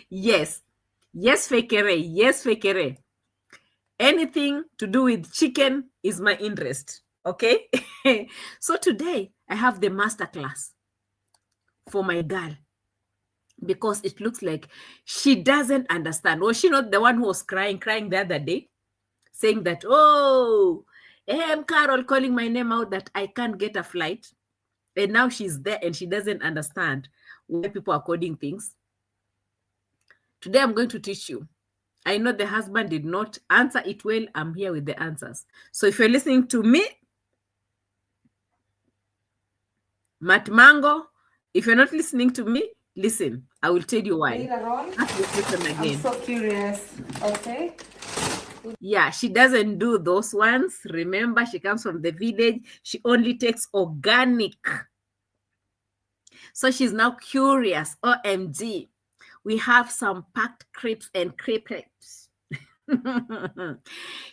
Yes, Fekere, yes, Fekere. Anything to do with chicken is my interest, okay? So today, I have the master class for my girl because it looks like she doesn't understand. Was she not the one who was crying the other day? Saying that, oh, A.M Qarol calling my name out that I can't get a flight. And now she's there and she doesn't understand why people are coding things. Today, I'm going to teach you. I know the husband did not answer it well. I'm here with the answers. So if you're listening to me, Mwango, if you're not listening to me, listen. I will tell you why. Later on, again. I'm so curious, okay? Yeah, she doesn't do those ones. Remember, she comes from the village. She only takes organic. So she's now curious. OMG. We have some packed crepes and crepes.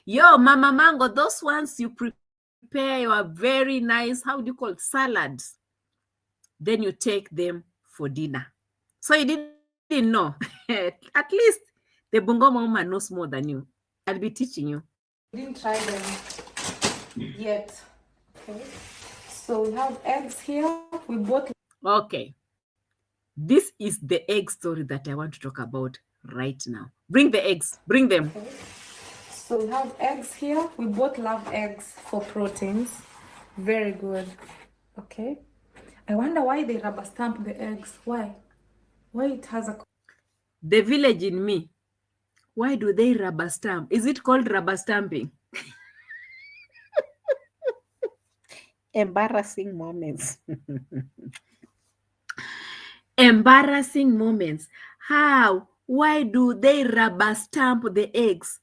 Yo, Mama Mango, those ones you prepare your very nice, how do you call it, salads. Then you take them for dinner. So you didn't know. At least the Bongo Mama knows more than you. I'll be teaching you. We didn't try them yet, okay? So we have eggs here. We bought... Okay. This is the egg story that I want to talk about right now. Bring the eggs. Bring them. Okay. So we have eggs here. We both love eggs for proteins. Very good. Okay. I wonder why they rubber stamp the eggs. Why? Why it has a... The village in me. Why do they rubber stamp? Is it called rubber stamping? Embarrassing moments. Embarrassing moments. How? Why do they rubber stamp the eggs?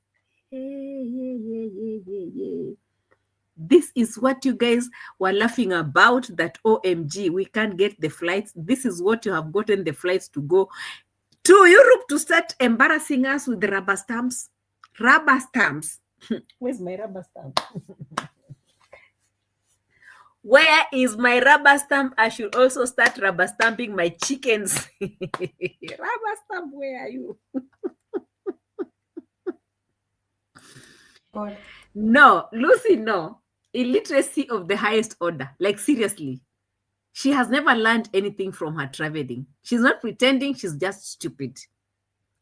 This is what you guys were laughing about, that OMG, we can't get the flights. This is what you have gotten the flights to go to Europe to start embarrassing us with the rubber stamps. Rubber stamps. Where's my rubber stamp? Where is my rubber stamp? I should also start rubber stamping my chickens. Rubber stamp, where are you? God. No, Lucy, no. Illiteracy of the highest order. Like, seriously. She has never learned anything from her traveling. She's not pretending, she's just stupid.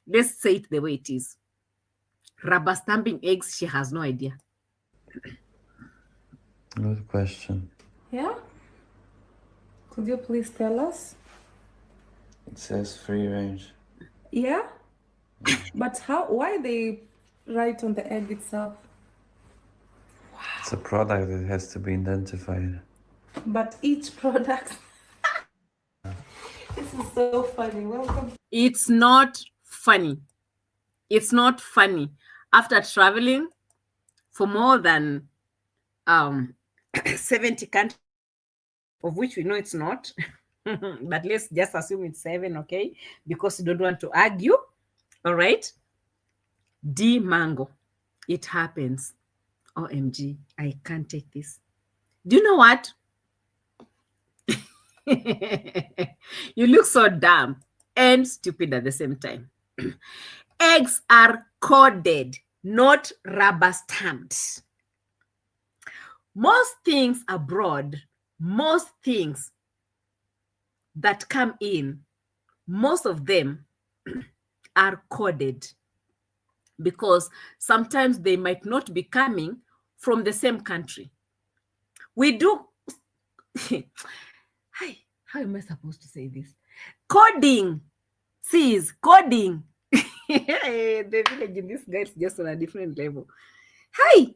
Let's say it the way it is. Rubber stamping eggs, she has no idea. Good question. Yeah? Could you please tell us? It says free range. Yeah? But how? Why they write on the egg itself? It's a product that has to be identified. But each product... This is so funny. Welcome. It's not funny. It's not funny. After traveling for more than 70 countries, of which we know it's not, but let's just assume it's 7, okay? Because we don't want to argue, all right? D mango, it happens. OMG, I can't take this. Do you know what? You look so dumb and stupid at the same time. Eggs are coded, not rubber stamped. Most things abroad, most things that come in, most of them are coded because sometimes they might not be coming from the same country. We do. Hi, how am I supposed to say this? Coding. Sis, coding. The village in this guy is just on a different level. Hi.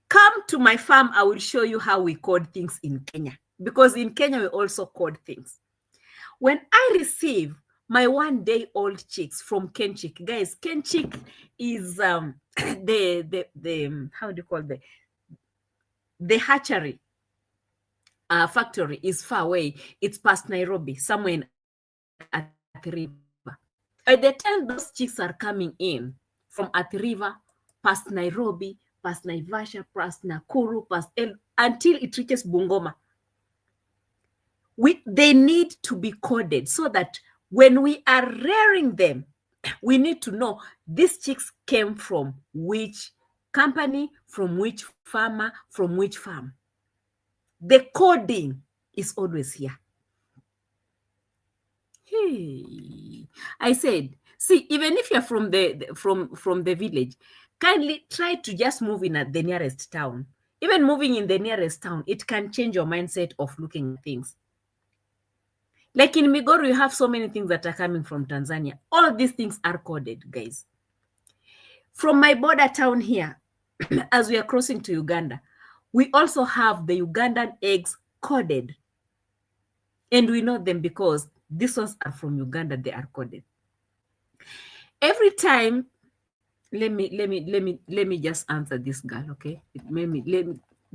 Come to my farm. I will show you how we code things in Kenya. Because in Kenya, we also code things. When I receive my 1-day-old chicks from Kenchik, guys, Kenchik is the how do you call the hatchery factory is far away. It's past Nairobi, somewhere in Athi River. By the time those chicks are coming in from Athi River, past Nairobi, past Naivasha, past Nakuru, until it reaches Bungoma, they need to be coded so that when we are rearing them, we need to know these chicks came from which company, from which farmer, from which farm. The coding is always here. Hey, I said, see, even if you're from the village, kindly try to just move in at the nearest town. Even moving in the nearest town, it can change your mindset of looking at things. Like in Migoro, you have so many things that are coming from Tanzania. All of these things are coded, guys. From my border town here, as we are crossing to Uganda, we also have the Ugandan eggs coded. And we know them because these ones are from Uganda, they are coded. Every time, let me just answer this girl, okay?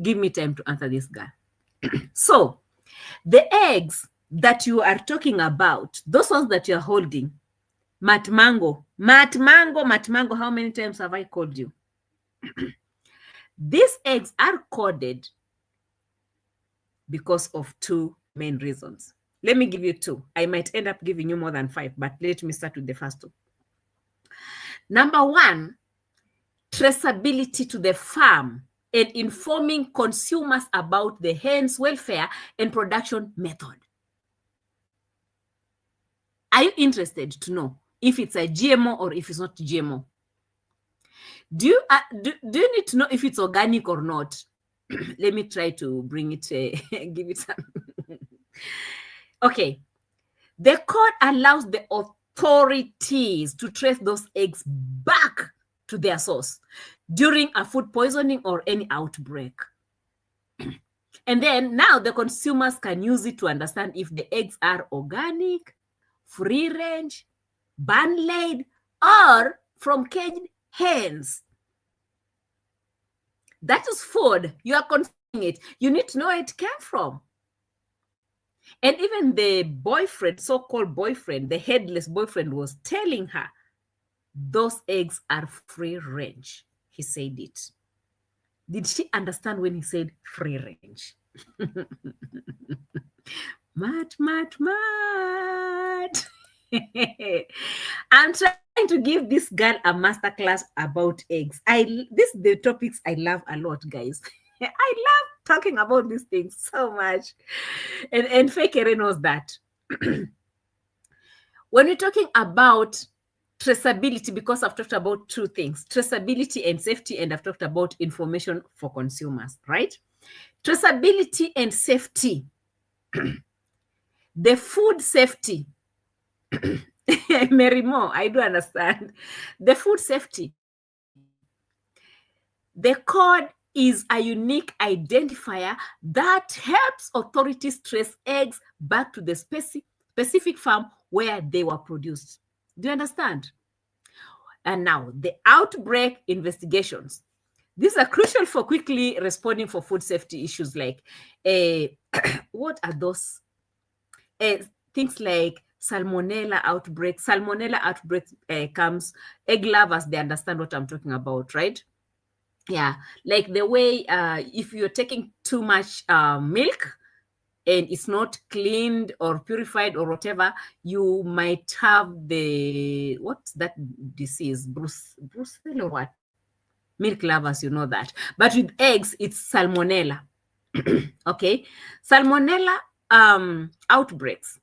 Give me time to answer this girl. So, the eggs that you are talking about, those ones that you are holding, Mwango, how many times have I called you? These eggs are coded because of 2 main reasons. Let me give you 2. I might end up giving you more than 5, but let me start with the first 2. Number 1, traceability to the farm and informing consumers about the hen's welfare and production method. Are you interested to know if it's a GMO or if it's not GMO? Do you need to know if it's organic or not? Let me try to bring it, give it some. Okay. The code allows the authorities to trace those eggs back to their source during a food poisoning or any outbreak. And then now the consumers can use it to understand if the eggs are organic, free range, barn laid, or from caged hens. That is food. You are consuming it. You need to know where it came from. And even the boyfriend, so-called boyfriend, the headless boyfriend, was telling her, those eggs are free range. He said it. Did she understand when he said free range? Mat. I'm trying to give this girl a masterclass about eggs. The topics I love a lot, guys. I love talking about these things so much. And Fekere knows that. When we're talking about traceability, because I've talked about 2 things, traceability and safety, and I've talked about information for consumers, right? Traceability and safety. The food safety. Mary Mo, I do understand. The food safety. The code is a unique identifier that helps authorities trace eggs back to the specific farm where they were produced. Do you understand? And now the outbreak investigations. These are crucial for quickly responding for food safety issues like what are those things like salmonella outbreak. Salmonella outbreak comes, egg lovers, they understand what I'm talking about, right? Yeah, like the way if you're taking too much milk and it's not cleaned or purified or whatever, you might have the, what's that disease? Brucella or what? Milk lovers, you know that. But with eggs, it's salmonella. Okay, salmonella outbreaks.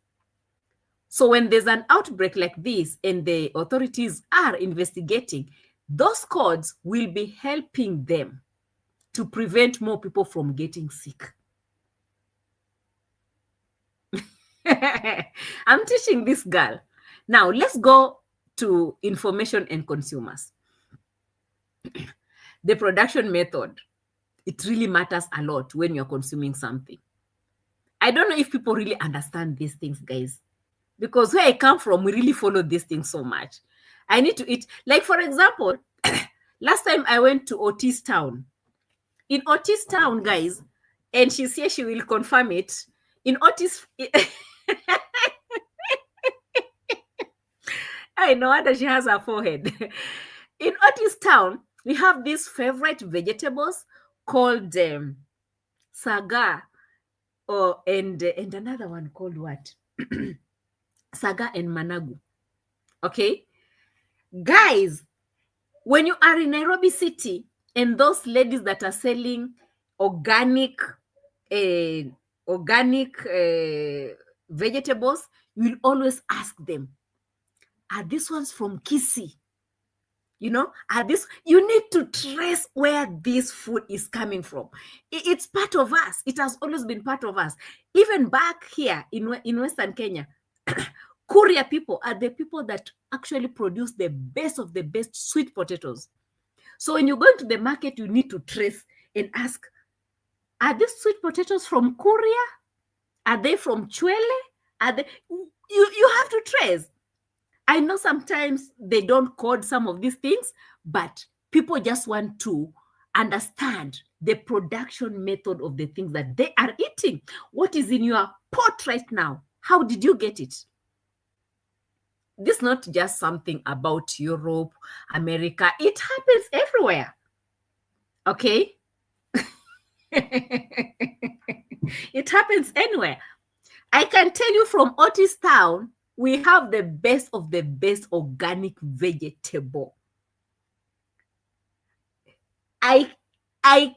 So when there's an outbreak like this and the authorities are investigating, those codes will be helping them to prevent more people from getting sick. I'm teaching this girl. Now let's go to information and consumers. The production method, it really matters a lot when you're consuming something. I don't know if people really understand these things, guys, because where I come from, we really follow these things so much. I need to eat. Like, for example, last time I went to Otis Town. In Otis Town, guys, and she's here, she will confirm it. In Otis, I know that she has her forehead. In Otis Town, we have these favorite vegetables called saga, and another one called what? Saga and managu. Okay, guys, when you are in Nairobi City and those ladies that are selling organic vegetables, you will always ask them, are these ones from Kisii? You know, are this, you need to trace where this food is coming from. It's part of us. It has always been part of us. Even back here in Western Kenya, Kuria people are the people that actually produce the best of the best sweet potatoes. So when you go into the market, you need to trace and ask, are these sweet potatoes from Kuria? Are they from Chwele? Are they, you have to trace. I know sometimes they don't code some of these things, but people just want to understand the production method of the things that they are eating. What is in your pot right now? How did you get it? This is not just something about Europe, America. It happens everywhere. Okay? It happens anywhere. I can tell you from Otis Town, we have the best of the best organic vegetable. I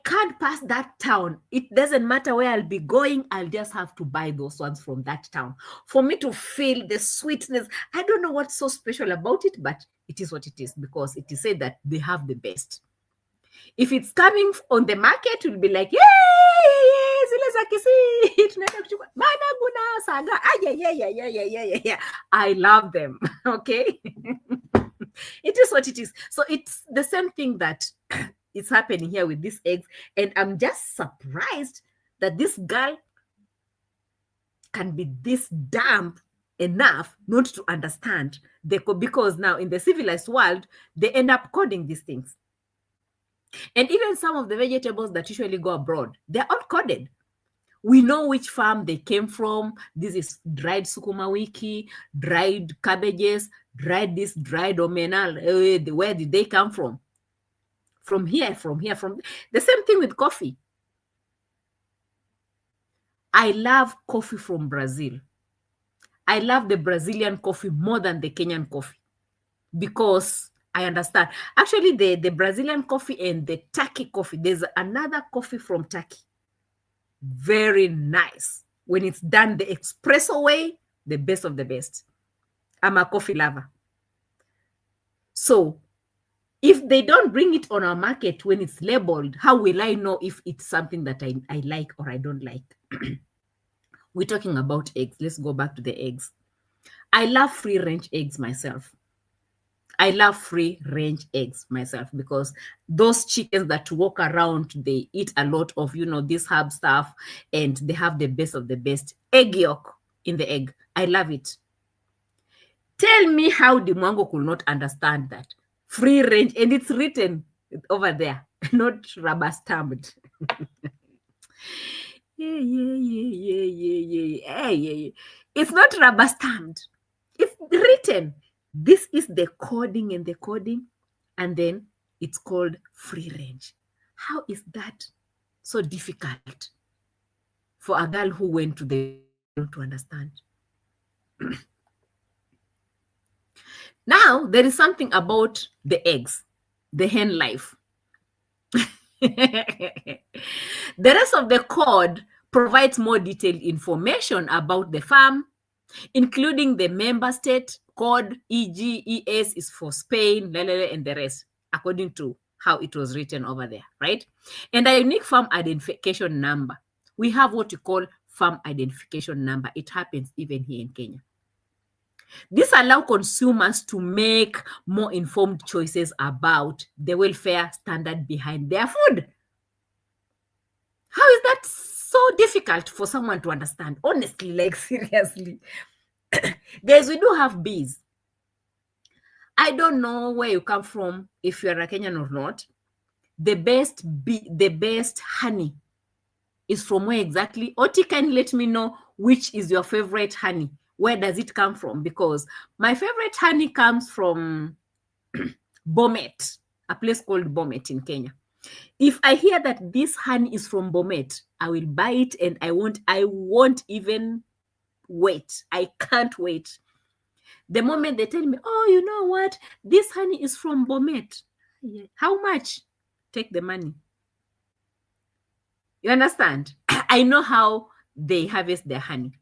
can't pass that town. It doesn't matter where I'll be going. I'll just have to buy those ones from that town for me to feel the sweetness. I don't know what's so special about it, but it is what it is because it is said that they have the best. If it's coming on the market, we'll be like, yay! I love them. Okay. It is what it is. So it's the same thing that is happening here with these eggs. And I'm just surprised that this girl can be this dumb enough not to understand because now in the civilized world, they end up coding these things. And even some of the vegetables that usually go abroad, they're all coded. We know which farm they came from. This is dried sukuma wiki, dried cabbages, dried this, dried omena. Where did they come from? From here. The same thing with coffee. I love coffee from Brazil. I love the Brazilian coffee more than the Kenyan coffee because I understand. Actually, the Brazilian coffee and the Turkey coffee, there's another coffee from Turkey. Very nice. When it's done the espresso way, the best of the best. I'm a coffee lover. So if they don't bring it on our market when it's labeled, how will I know if it's something that I like or I don't like? We're talking about eggs. Let's go back to the eggs. I love free-range eggs myself. I love free-range eggs myself because those chickens that walk around, they eat a lot of, this herb stuff, and they have the best of the best egg yolk in the egg. I love it. Tell me how the Mwango could not understand that. Free range, and it's written over there, not rubber stamped. It's not rubber stamped. It's written. This is the coding and the coding, and then it's called free range. How is that so difficult for a girl who went to the to understand? Now, there is something about the eggs, the hen life. The rest of the code provides more detailed information about the farm, including the member state code, e.g., ES is for Spain, and the rest, according to how it was written over there, right? And a unique farm identification number. We have what we call farm identification number. It happens even here in Kenya. This allows consumers to make more informed choices about the welfare standard behind their food. How is that so difficult for someone to understand? Honestly, like seriously. Guys, we do have bees. I don't know where you come from, if you're a Kenyan or not. The best honey is from where exactly? Oti, can you let me know which is your favorite honey? Where does it come from? Because my favorite honey comes from Bomet, a place called Bomet in Kenya. If I hear that this honey is from Bomet, I will buy it, and I won't even wait. I can't wait. The moment they tell me, oh, you know what? This honey is from Bomet. How much? Take the money. You understand? I know how they harvest their honey.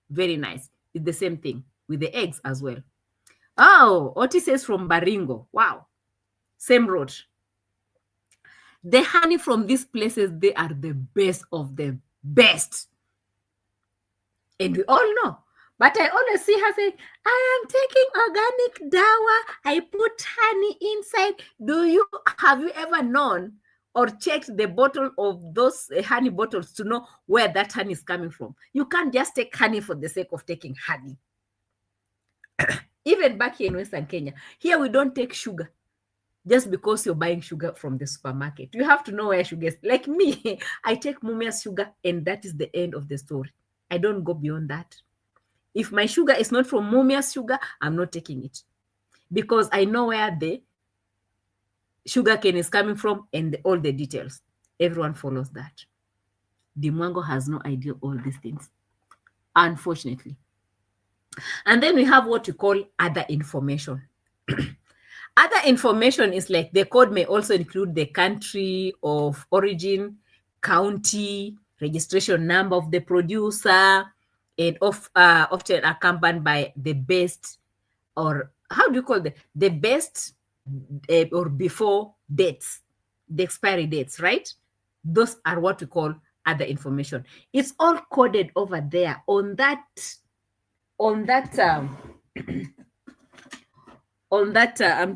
Very nice. It's the same thing with the eggs as well. Oh, Otis says from Baringo. Wow. Same road. The honey from these places, they are the best of the best. And we all know. But I always see her saying, I am taking organic dawa. I put honey inside. Have you ever known or checked the bottle of those honey bottles to know where that honey is coming from? You can't just take honey for the sake of taking honey. Even back here in Western Kenya, here we don't take sugar just because you're buying sugar from the supermarket. You have to know where sugar is. Like me, I take Mumia's sugar, and that is the end of the story. I don't go beyond that. If my sugar is not from Mumia's sugar, I'm not taking it, because I know where the sugar cane is coming from and all the details. Everyone follows that. The Mwango has no idea all these things, unfortunately. And then we have what we call other information. Other information is like the code may also include the country of origin, county, registration number of the producer, and often accompanied by the best, or how do you call the best or before dates, the expiry dates, right? Those are what we call other information. It's all coded over there on that I'm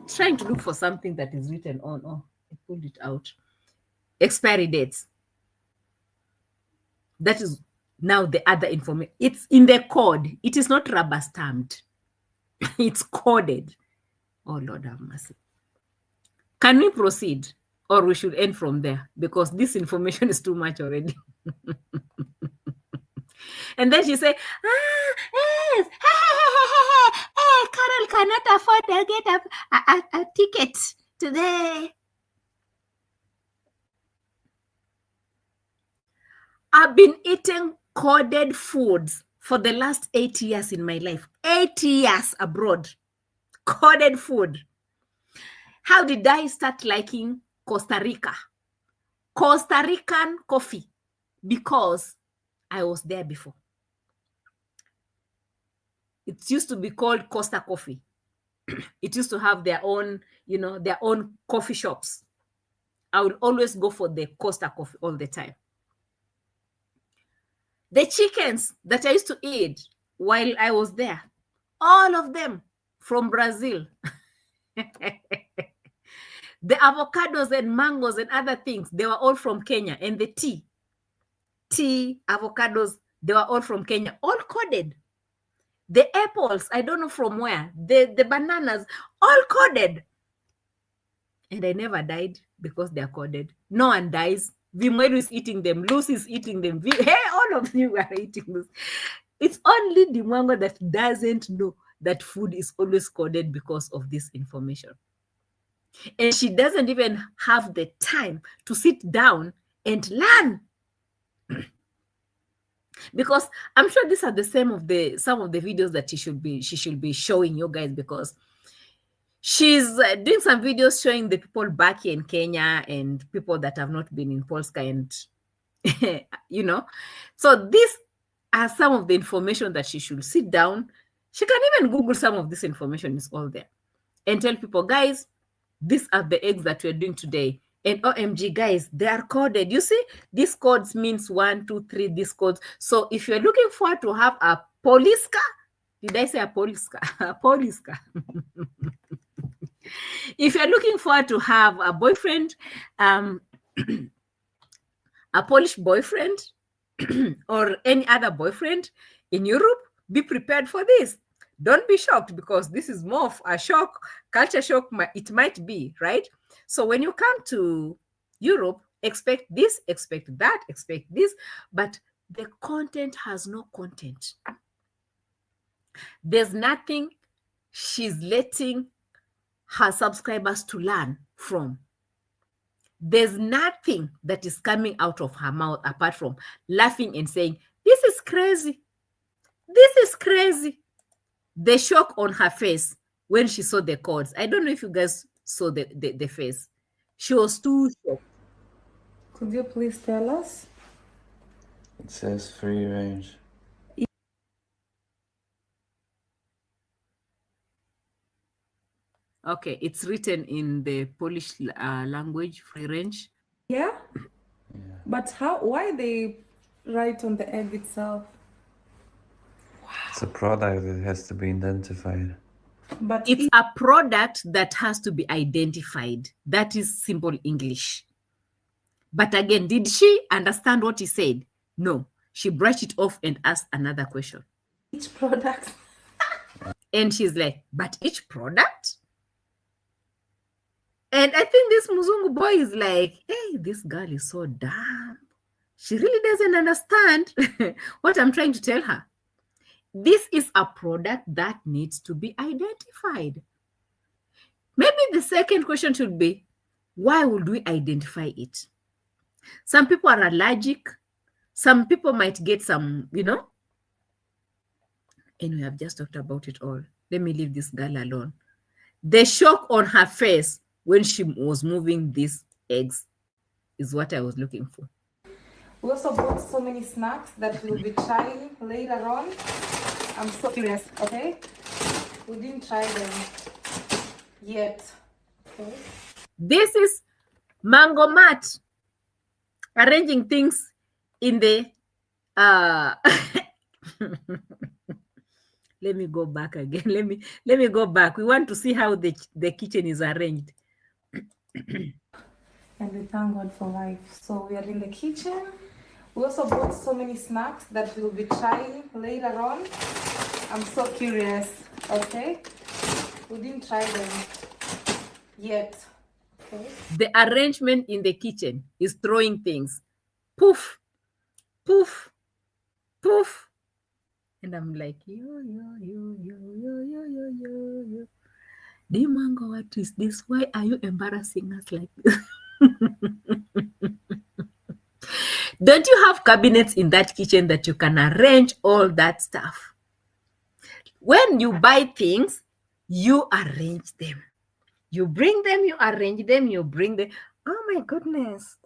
trying to look for something that is written on. Oh, I pulled it out. Expiry dates. That is now the other information. It's in the code. It is not rubber stamped. It's coded. Oh, Lord have mercy. Can we proceed, or we should end from there? Because this information is too much already. And then she say, yes, hey, Qarol cannot afford to get a ticket today. I've been eating coded foods for the last 8 years in my life. 8 years abroad. Coded food. How did I start liking Costa Rica? Costa Rican coffee. Because I was there before. It used to be called Costa Coffee. It used to have their own, their own coffee shops. I would always go for the Costa Coffee all the time. The chickens that I used to eat while I was there, all of them from Brazil. The avocados and mangoes and other things, they were all from Kenya. And the tea, avocados, they were all from Kenya, all coded. The apples, I don't know from where. The bananas, all coded. And I never died because they're coded. No one dies. Vimweru is eating them. Lucy is eating them. Hey, all of you are eating this. It's only the Mwango that doesn't know that food is always coded because of this information. And she doesn't even have the time to sit down and learn. Because I'm sure these are the same of some of the videos that she should be showing you guys, because she's doing some videos showing the people back here in Kenya and people that have not been in Polska, and you know, so these are some of the information that she should sit down. She can even Google some of this information, is all there, and tell people, guys, these are the eggs that we're doing today. And OMG, guys, they are coded. You see, these codes means 1, 2, 3, these codes. So if you're looking forward to have a Poliska, did I say a Poliska? A Poliska. If you're looking forward to have a boyfriend, a Polish boyfriend, or any other boyfriend in Europe, be prepared for this. Don't be shocked, because this is more of a shock, culture shock, it might be, right? So when you come to Europe, expect this, expect that, expect this, but the content has no content. There's nothing she's letting her subscribers to learn from. There's nothing that is coming out of her mouth apart from laughing and saying, this is crazy. This is crazy. The shock on her face when she saw the codes. I don't know if you guys saw the face. She was too shocked. Could you please tell us? It says free range. Okay, it's written in the Polish language, free range. Yeah? But why they write on the egg itself? It's a product that has to be identified. But it's a product that has to be identified. That is simple English. But again, did she understand what he said? No. She brushed it off and asked another question. Each product. And she's like, but each product? And I think this Muzungu boy is like, hey, this girl is so dumb. She really doesn't understand what I'm trying to tell her. This is a product that needs to be identified. Maybe the second question should be, why would we identify it? Some people are allergic. Some people might get some, and we have just talked about it all. Let me leave this girl alone. The shock on her face when she was moving these eggs is what I was looking for. We also bought so many snacks that we'll be trying later on. I'm so curious, okay? We didn't try them yet. Okay. This is Mango Mat arranging things in the let me go back again. Let me go back. We want to see how the kitchen is arranged. And we thank God for life. So we are in the kitchen. We also bought so many snacks that we'll be trying later on. I'm so curious, okay? We didn't try them yet, okay? The arrangement in the kitchen is throwing things. Poof, poof, poof. And I'm like, yo. Mwango, what is this? Why are you embarrassing us like this? Don't you have cabinets in that kitchen that you can arrange all that stuff? When you buy things, you arrange them. You bring them, you arrange them, you bring them. Oh my goodness.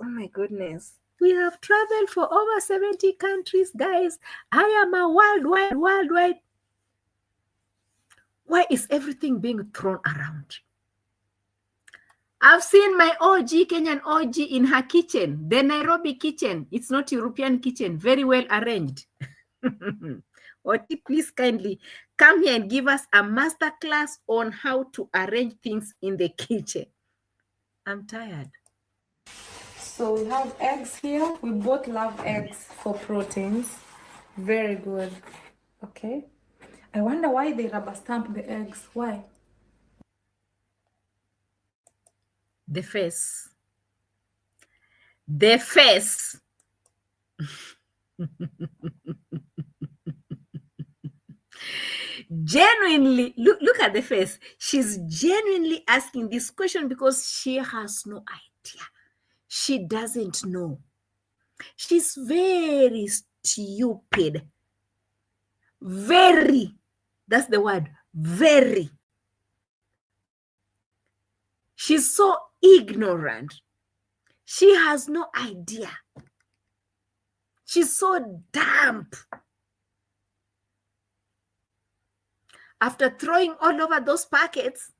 We have traveled for over 70 countries, guys. I am a worldwide. Why is everything being thrown around? I've seen my OG, Kenyan OG in her kitchen, the Nairobi kitchen. It's not European kitchen, very well arranged. Oti, please kindly come here and give us a master class on how to arrange things in the kitchen. I'm tired. So we have eggs here. We both love eggs for proteins. Very good. Okay. I wonder why they rubber stamp the eggs. Why? The face. The face. Genuinely, look at the face. She's genuinely asking this question because she has no idea. She doesn't know. She's very stupid. Very. That's the word. Very. She's so ignorant. She has no idea. She's so damp. After throwing all over those packets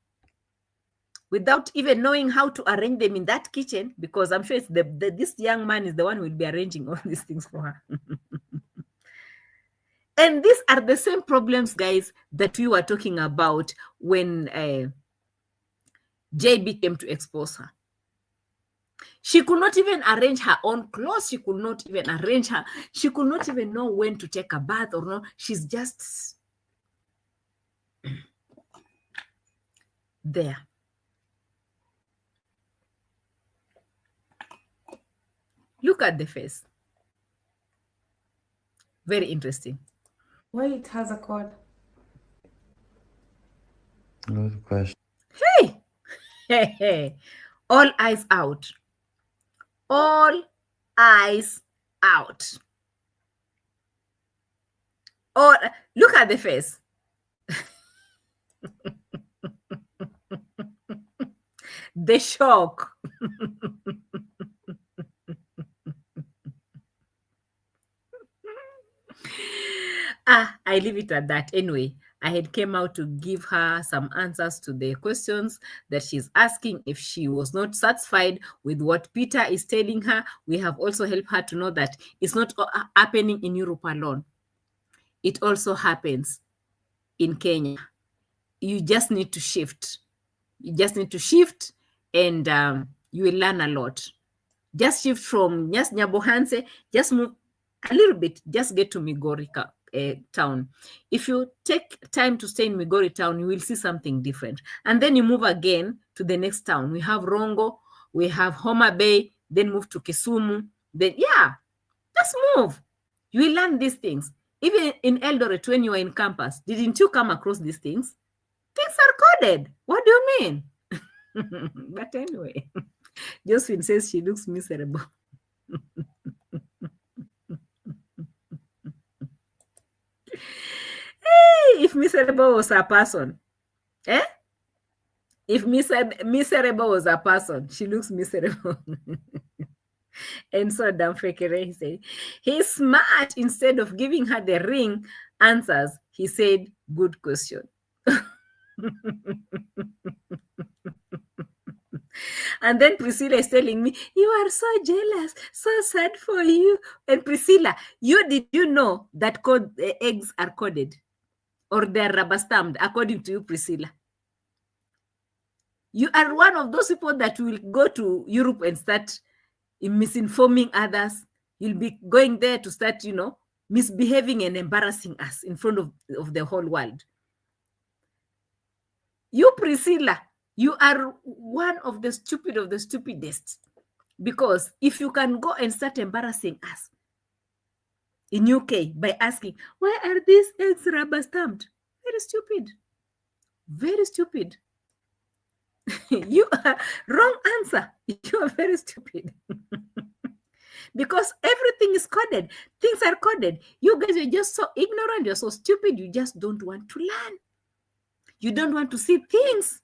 without even knowing how to arrange them in that kitchen, because I'm sure it's this young man is the one who will be arranging all these things for her. And these are the same problems, guys, that we were talking about when JB came to expose her. She could not even arrange her own clothes. She could not even arrange her. She could not even know when to take a bath or no. She's just there. Look at the face. Very interesting. Why it has a cord? Good question. Hey! Hey, hey. All eyes out. All eyes out. Oh, look at the face. The shock. I leave it at that. Anyway, I had came out to give her some answers to the questions that she's asking. If she was not satisfied with what Peter is telling her, we have also helped her to know that it's not happening in Europe alone. It also happens in Kenya. You just need to shift. You just need to shift, and you will learn a lot. Just shift from just Nyabohanse, just move a little bit, just get to Migori town. If you take time to stay in Migori town, you will see something different. And then you move again to the next town. We have Rongo, we have Homa Bay, then move to Kisumu. Then, yeah, just move. You will learn these things. Even in Eldoret, when you are in campus, didn't you come across these things? Things are coded. What do you mean? But anyway, Josephine says she looks miserable. Hey, if miserable was a person, eh? If miserable was a person, she looks miserable. And so Damfekere, he said, he's smart. Instead of giving her the ring answers, he said, good question. And then Priscilla is telling me, you are so jealous, so sad for you. And Priscilla, did you know that eggs are coded? Or they're rubber stamped, according to you, Priscilla? You are one of those people that will go to Europe and start misinforming others. You'll be going there to start, misbehaving and embarrassing us in front of the whole world. You, Priscilla, you are one of the stupidest. Because if you can go and start embarrassing us in UK by asking, why are these eggs rubber stamped? Very stupid. Very stupid. You are wrong answer. You are very stupid. Because everything is coded. Things are coded. You guys are just so ignorant. You're so stupid. You just don't want to learn. You don't want to see things.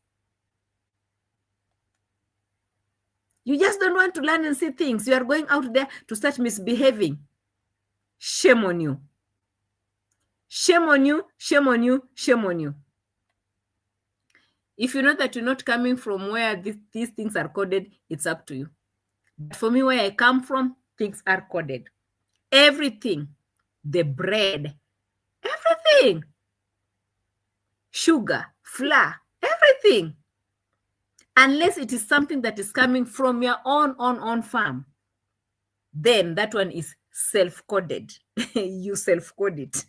You just don't want to learn and see things. You are going out there to start misbehaving. Shame on you. Shame on you, shame on you, shame on you. If you know that you're not coming from where these things are coded, it's up to you. But for me, where I come from, things are coded. Everything. The bread. Everything. Sugar, flour, everything. Unless it is something that is coming from your own farm, then that one is self-coded. You self-code it.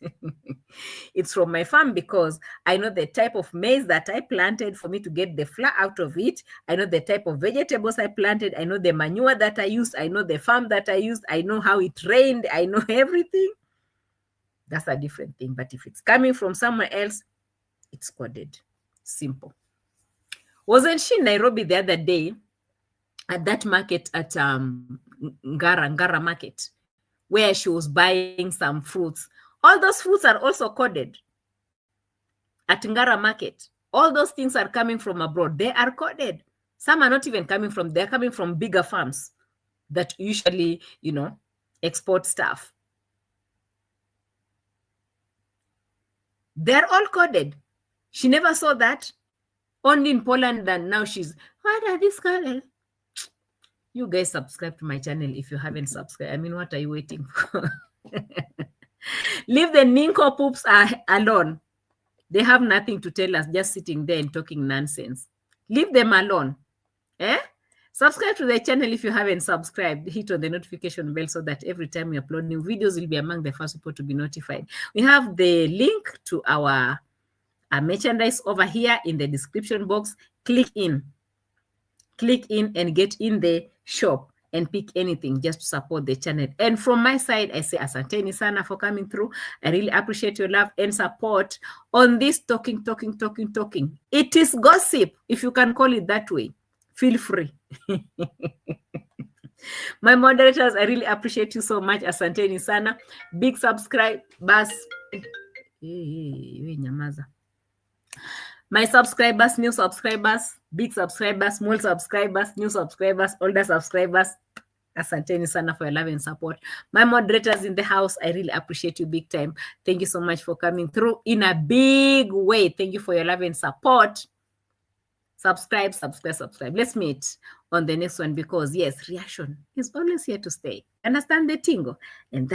It's from my farm because I know the type of maize that I planted for me to get the flour out of it. I know the type of vegetables I planted. I know the manure that I used. I know the farm that I used. I know how it rained. I know everything. That's a different thing. But if it's coming from somewhere else, it's coded. Simple. Wasn't she in Nairobi the other day at that market at Ngara market, where she was buying some fruits? All those fruits are also coded at Ngara market. All those things are coming from abroad. They are coded. Some are not even coming from, they're coming from bigger farms that usually, you know, export stuff. They're all coded. She never saw that. Only in Poland, and now she's, what are these colors? You guys subscribe to my channel if you haven't subscribed. I mean, what are you waiting for? Leave the Ninko poops alone. They have nothing to tell us, just sitting there and talking nonsense. Leave them alone. Subscribe to the channel if you haven't subscribed. Hit on the notification bell so that every time we upload new videos, you'll be among the first people to be notified. We have the link to our merchandise over here in the description box. Click in and get in the shop and pick anything just to support the channel. And from my side, I say asanteni sana for coming through. I really appreciate your love and support on this talking. It is gossip, if you can call it that way. Feel free. My moderators, I really appreciate you so much. Asanteni sana. Big subscribers. My subscribers, new subscribers, big subscribers, small subscribers, new subscribers, older subscribers. Asanteni sana for your love and support. My moderators in the house, I really appreciate you big time. Thank you so much for coming through in a big way. Thank you for your love and support. Subscribe. Let's meet on the next one because, yes, reaction is always here to stay. Understand the tingle? And that